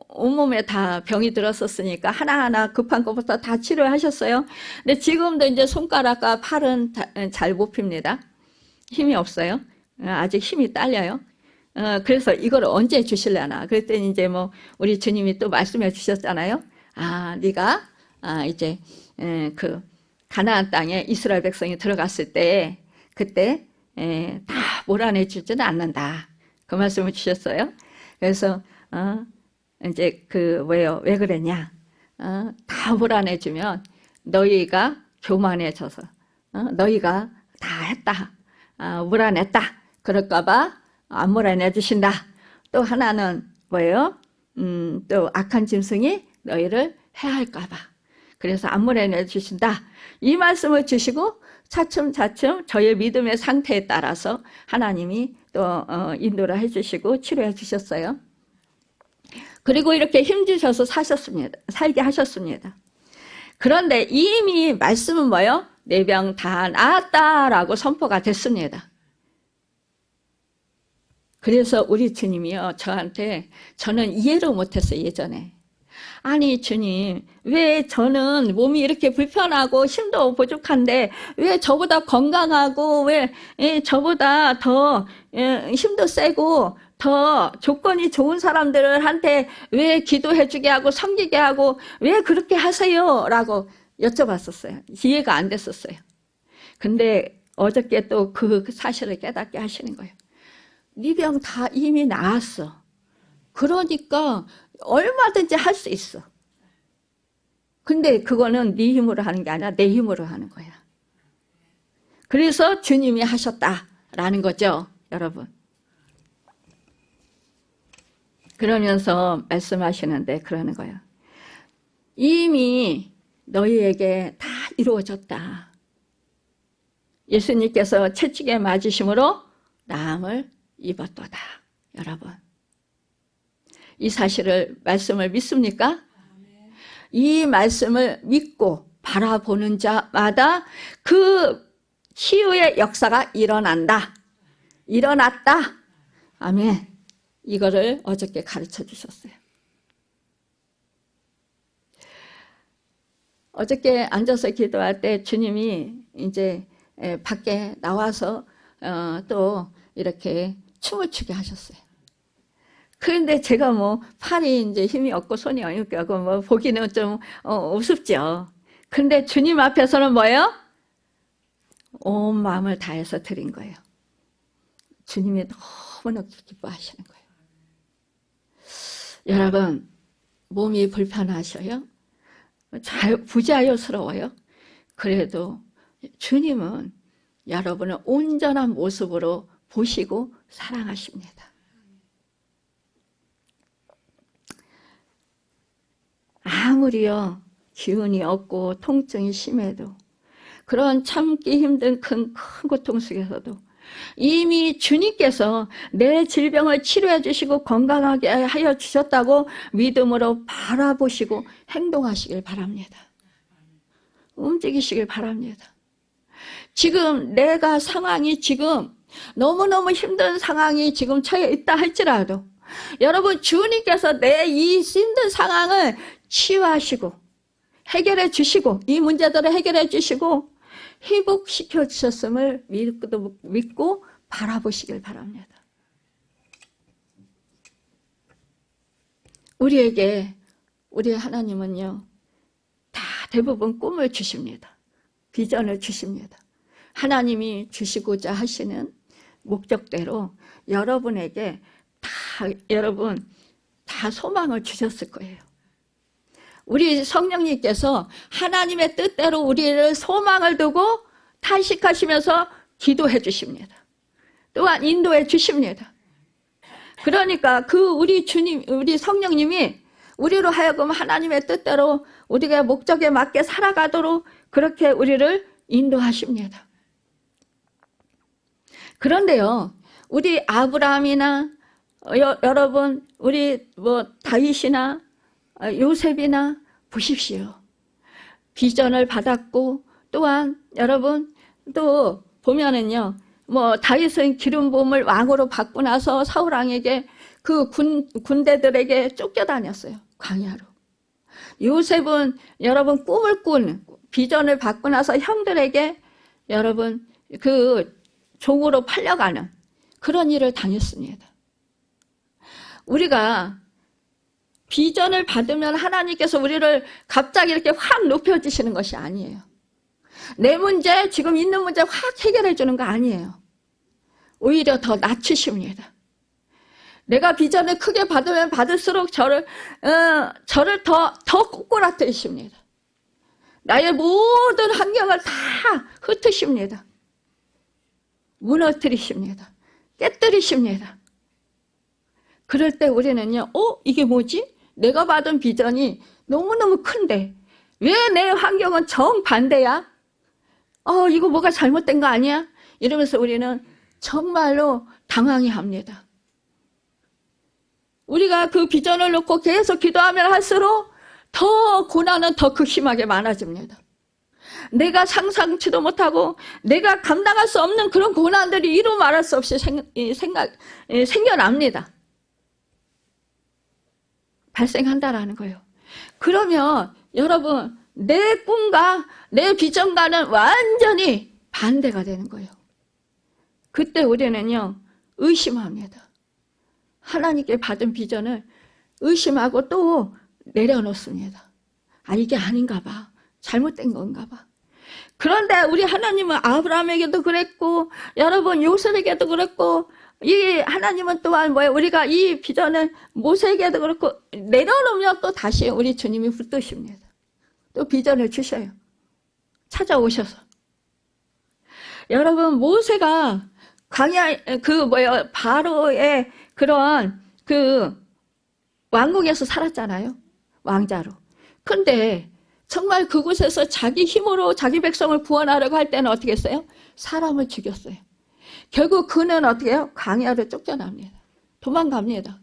온몸에 다 병이 들었었으니까 하나하나 급한 것부터 다 치료하셨어요. 근데 지금도 이제 손가락과 팔은 잘 못 핍니다. 힘이 없어요. 아직 힘이 딸려요. 그래서 이걸 언제 주실려나? 그랬더니 이제 우리 주님이 또 말씀해 주셨잖아요. 네가 이제 그 가나안 땅에 이스라엘 백성이 들어갔을 때 그때 다 몰아내 주지는 않는다. 그 말씀을 주셨어요. 그래서 이제 왜 그랬냐? 다 몰아내 주면 너희가 교만해져서 너희가 다 했다. 몰아냈다. 그럴까봐 안 몰아내 주신다. 또 하나는 뭐예요? 또 악한 짐승이 너희를 해할까봐. 그래서 안 몰아내 주신다. 이 말씀을 주시고 차츰차츰 저의 믿음의 상태에 따라서 하나님이 또 인도를 해주시고 치료해 주셨어요. 그리고 이렇게 힘주셔서 살게 하셨습니다. 그런데 이미 말씀은 뭐예요? 내 병 다 나았다라고 선포가 됐습니다. 그래서 우리 주님이요 저는 이해를 못했어요. 예전에 아니 주님 왜 저는 몸이 이렇게 불편하고 힘도 부족한데 왜 저보다 건강하고 왜 저보다 더 힘도 세고 더 조건이 좋은 사람들한테 왜 기도해 주게 하고 섬기게 하고 왜 그렇게 하세요? 라고 여쭤봤었어요. 이해가 안 됐었어요. 근데 어저께 또 그 사실을 깨닫게 하시는 거예요. 네 병 다 이미 나았어. 그러니까 얼마든지 할 수 있어. 근데 그거는 네 힘으로 하는 게 아니라 내 힘으로 하는 거야. 그래서 주님이 하셨다라는 거죠, 여러분. 그러면서 말씀하시는데 그러는 거예요. 이미 너희에게 다 이루어졌다. 예수님께서 채찍에 맞으심으로 나음을 입었도다. 여러분, 이 사실을, 말씀을 믿습니까? 이 말씀을 믿고 바라보는 자마다 그 치유의 역사가 일어난다. 일어났다. 아멘. 이거를 어저께 가르쳐 주셨어요. 어저께 앉아서 기도할 때 주님이 이제 밖에 나와서 또 이렇게 춤을 추게 하셨어요. 그런데 제가 뭐 팔이 이제 힘이 없고 손이 없고 뭐 보기는 좀 우습죠. 근데 주님 앞에서는 뭐예요? 온 마음을 다해서 드린 거예요. 주님이 너무나 기뻐하시는 거예요. 여러분, 몸이 불편하셔요? 부자연스러워요? 그래도 주님은 여러분을 온전한 모습으로 보시고 사랑하십니다. 아무리요 기운이 없고 통증이 심해도, 그런 참기 힘든 큰 고통 속에서도 이미 주님께서 내 질병을 치료해 주시고 건강하게 하여 주셨다고 믿음으로 바라보시고 행동하시길 바랍니다. 움직이시길 바랍니다. 지금 내가 상황이 지금 너무너무 힘든 상황이 지금 처해 있다 할지라도 여러분, 주님께서 내 이 힘든 상황을 치유하시고 해결해 주시고 이 문제들을 해결해 주시고 회복시켜 주셨음을 믿고 바라보시길 바랍니다. 우리 하나님은요, 다 대부분 꿈을 주십니다. 비전을 주십니다. 하나님이 주시고자 하시는 목적대로 여러분에게 여러분 다 소망을 주셨을 거예요. 우리 성령님께서 하나님의 뜻대로 우리를 소망을 두고 탄식하시면서 기도해 주십니다. 또한 인도해 주십니다. 그러니까 우리 주님, 우리 성령님이 우리로 하여금 하나님의 뜻대로 우리가 목적에 맞게 살아가도록 그렇게 우리를 인도하십니다. 그런데요, 우리 아브라함이나 여러분, 우리 다윗이나 요셉이나 보십시오. 비전을 받았고, 또한 여러분 또 보면은요, 다윗은 기름 부음을 왕으로 받고 나서 사울 왕에게 그 군대들에게 쫓겨다녔어요. 광야로. 요셉은 여러분 꿈을 꾼 비전을 받고 나서 형들에게 여러분 그 종으로 팔려가는 그런 일을 당했습니다. 우리가 비전을 받으면 하나님께서 우리를 갑자기 이렇게 확 높여주시는 것이 아니에요. 내 문제, 지금 있는 문제 확 해결해 주는 거 아니에요. 오히려 더 낮추십니다. 내가 비전을 크게 받으면 받을수록 저를 더 꼬꾸라뜨리십니다. 나의 모든 환경을 다 흩으십니다. 무너뜨리십니다. 깨뜨리십니다. 그럴 때 우리는요, 이게 뭐지? 내가 받은 비전이 너무너무 큰데 왜 내 환경은 정반대야? 이거 뭐가 잘못된 거 아니야? 이러면서 우리는 정말로 당황해 합니다. 우리가 그 비전을 놓고 계속 기도하면 할수록 더 고난은 더 극심하게 많아집니다. 내가 상상치도 못하고 내가 감당할 수 없는 그런 고난들이 이루 말할 수 없이 생겨납니다. 발생한다라는 거예요. 그러면 여러분, 내 꿈과 내 비전과는 완전히 반대가 되는 거예요. 그때 우리는요, 의심합니다. 하나님께 받은 비전을 의심하고 또 내려놓습니다. 이게 아닌가 봐. 잘못된 건가 봐. 그런데 우리 하나님은 아브라함에게도 그랬고 여러분 요셉에게도 그랬고 이 하나님은 또한 뭐예요? 우리가 이 비전을 모세에게도 그렇고 내려놓으면 또 다시 우리 주님이 붙드십니다. 또 비전을 주셔요. 찾아오셔서. 여러분 모세가 광야 바로의 그런 왕궁에서 살았잖아요. 왕자로. 근데 정말 그곳에서 자기 힘으로 자기 백성을 구원하려고 할 때는 어떻게 했어요? 사람을 죽였어요. 결국 그는 어떻게 해요? 광야로 쫓겨납니다. 도망갑니다.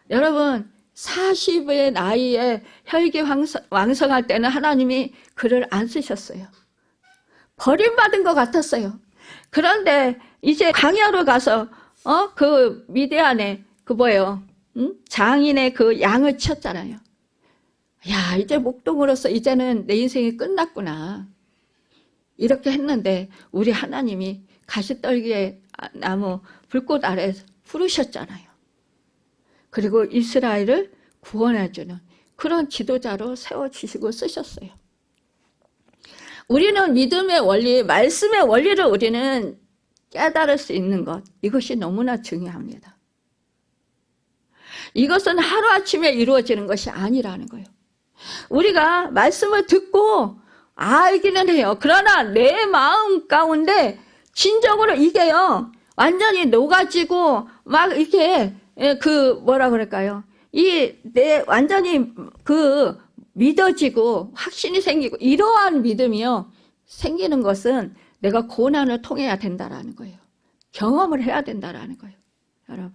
여러분 40의 나이에 혈기왕성할 때는 하나님이 그를 안 쓰셨어요. 버림받은 것 같았어요. 그런데 이제 광야로 가서 그 미디안에 장인의 그 양을 치었잖아요. 야, 이제 목동으로서 이제는 내 인생이 끝났구나. 이렇게 했는데 우리 하나님이 가시떨기에 나무 불꽃 아래에서 부르셨잖아요. 그리고 이스라엘을 구원해주는 그런 지도자로 세워주시고 쓰셨어요. 우리는 믿음의 원리, 말씀의 원리를 우리는 깨달을 수 있는 것, 이것이 너무나 중요합니다. 이것은 하루아침에 이루어지는 것이 아니라는 거예요. 우리가 말씀을 듣고 알기는 해요. 그러나 내 마음 가운데 진정으로 이게요, 완전히 녹아지고 막 이렇게 뭐라 그럴까요? 완전히 믿어지고 확신이 생기고 이러한 믿음이요 생기는 것은 내가 고난을 통해야 된다라는 거예요. 경험을 해야 된다라는 거예요. 여러분.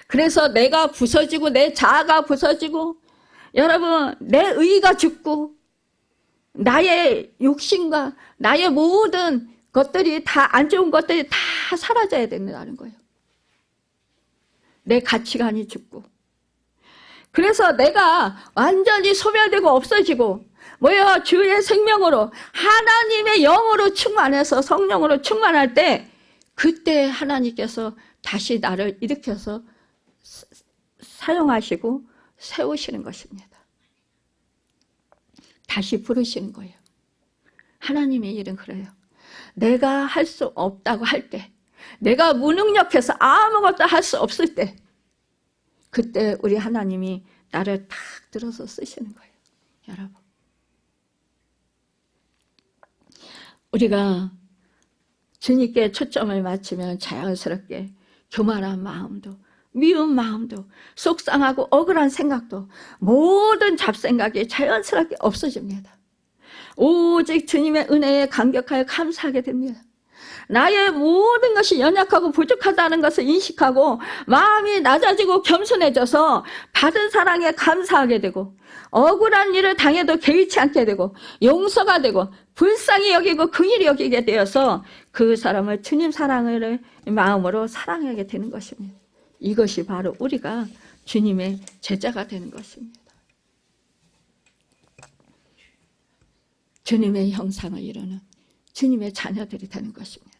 그래서 내가 부서지고 내 자아가 부서지고 여러분 내 의가 죽고 나의 욕심과 나의 모든 것들이 다 안 좋은 것들이 다 사라져야 된다는 거예요. 내 가치관이 죽고 그래서 내가 완전히 소멸되고 없어지고 주의 생명으로 하나님의 영으로 충만해서 성령으로 충만할 때 그때 하나님께서 다시 나를 일으켜서 사용하시고 세우시는 것입니다. 다시 부르시는 거예요. 하나님의 일은 그래요. 내가 할 수 없다고 할 때, 내가 무능력해서 아무것도 할 수 없을 때 그때 우리 하나님이 나를 탁 들어서 쓰시는 거예요. 여러분. 우리가 주님께 초점을 맞추면 자연스럽게 교만한 마음도 미운 마음도 속상하고 억울한 생각도 모든 잡생각이 자연스럽게 없어집니다. 오직 주님의 은혜에 감격하여 감사하게 됩니다. 나의 모든 것이 연약하고 부족하다는 것을 인식하고 마음이 낮아지고 겸손해져서 받은 사랑에 감사하게 되고 억울한 일을 당해도 개의치 않게 되고 용서가 되고 불쌍히 여기고 긍휼히 여기게 되어서 그 사람을 주님 사랑을 마음으로 사랑하게 되는 것입니다. 이것이 바로 우리가 주님의 제자가 되는 것입니다. 주님의 형상을 이루는 주님의 자녀들이 되는 것입니다.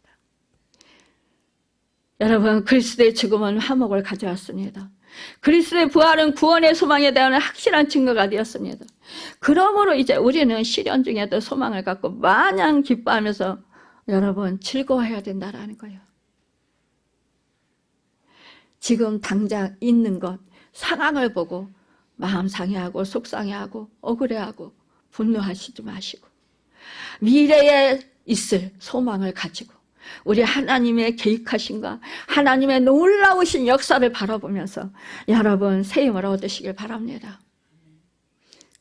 여러분, 그리스도의 죽음은 화목을 가져왔습니다. 그리스도의 부활은 구원의 소망에 대한 확실한 증거가 되었습니다. 그러므로 이제 우리는 시련 중에도 소망을 갖고 마냥 기뻐하면서 여러분 즐거워해야 된다라는 거예요. 지금 당장 있는 것, 상황을 보고 마음 상해하고 속상해하고 억울해하고 분노하시지 마시고 미래에 있을 소망을 가지고 우리 하나님의 계획하신과 하나님의 놀라우신 역사를 바라보면서 여러분 새 힘을 얻으시길 바랍니다.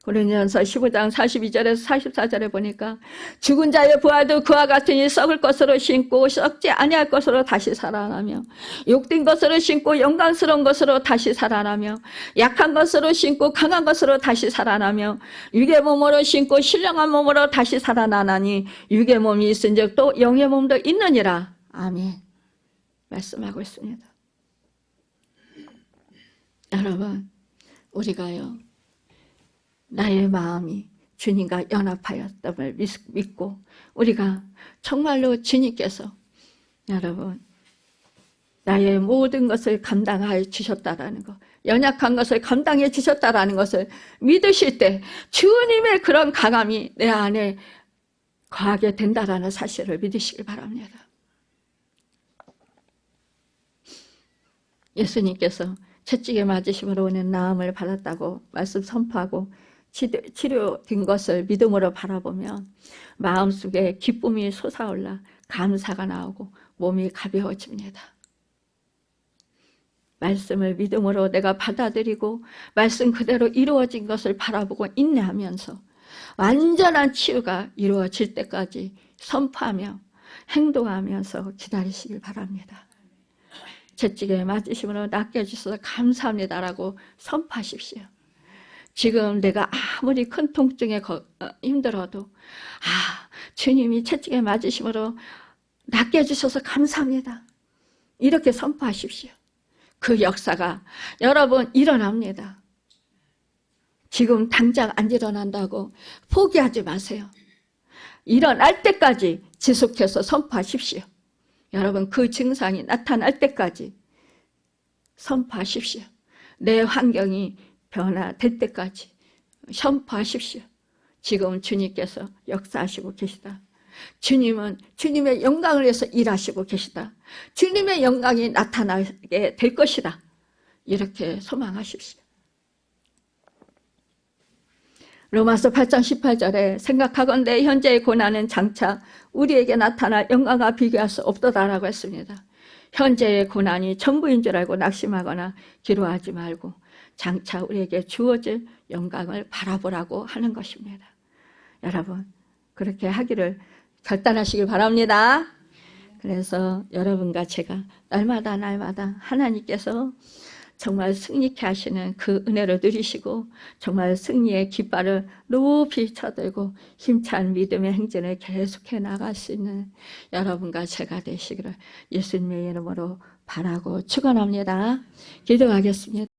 고린도전서 15장 42절에서 44절에 보니까 죽은 자의 부활도 그와 같으니 썩을 것으로 신고 썩지 아니할 것으로 다시 살아나며 욕된 것으로 신고 영광스러운 것으로 다시 살아나며 약한 것으로 신고 강한 것으로 다시 살아나며 육의 몸으로 신고 신령한 몸으로 다시 살아나나니 육의 몸이 있은즉 또 영의 몸도 있느니라. 아멘. 말씀하고 있습니다. 여러분, 우리가요 나의 마음이 주님과 연합하였음을 믿고 우리가 정말로 주님께서 여러분 나의 모든 것을 감당하여 주셨다라는 것, 연약한 것을 감당해 주셨다라는 것을 믿으실 때 주님의 그런 강함이 내 안에 거하게 된다라는 사실을 믿으시길 바랍니다. 예수님께서 채찍에 맞으심으로 오는 나음을 받았다고 말씀 선포하고 치료된 것을 믿음으로 바라보면 마음속에 기쁨이 솟아올라 감사가 나오고 몸이 가벼워집니다. 말씀을 믿음으로 내가 받아들이고 말씀 그대로 이루어진 것을 바라보고 인내하면서 완전한 치유가 이루어질 때까지 선포하며 행동하면서 기다리시길 바랍니다. 채찍에 맞으심으로 낫게 해주셔서 감사합니다라고 선포하십시오. 지금 내가 아무리 큰 통증에 힘들어도 주님이 채찍에 맞으심으로 낫게 해주셔서 감사합니다. 이렇게 선포하십시오. 그 역사가 여러분 일어납니다. 지금 당장 안 일어난다고 포기하지 마세요. 일어날 때까지 지속해서 선포하십시오. 여러분 그 증상이 나타날 때까지 선포하십시오. 내 환경이 변화될 때까지 선포하십시오. 지금 주님께서 역사하시고 계시다. 주님은 주님의 영광을 위해서 일하시고 계시다. 주님의 영광이 나타나게 될 것이다. 이렇게 소망하십시오. 로마서 8장 18절에 생각하건대 현재의 고난은 장차 우리에게 나타날 영광과 비교할 수 없도다라고 했습니다. 현재의 고난이 전부인 줄 알고 낙심하거나 기로하지 말고 장차 우리에게 주어질 영광을 바라보라고 하는 것입니다. 여러분 그렇게 하기를 결단하시길 바랍니다. 그래서 여러분과 제가 날마다 하나님께서 정말 승리케 하시는 그 은혜를 누리시고 정말 승리의 깃발을 높이 쳐들고 힘찬 믿음의 행진을 계속해 나갈 수 있는 여러분과 제가 되시기를 예수님의 이름으로 바라고 축원합니다. 기도하겠습니다.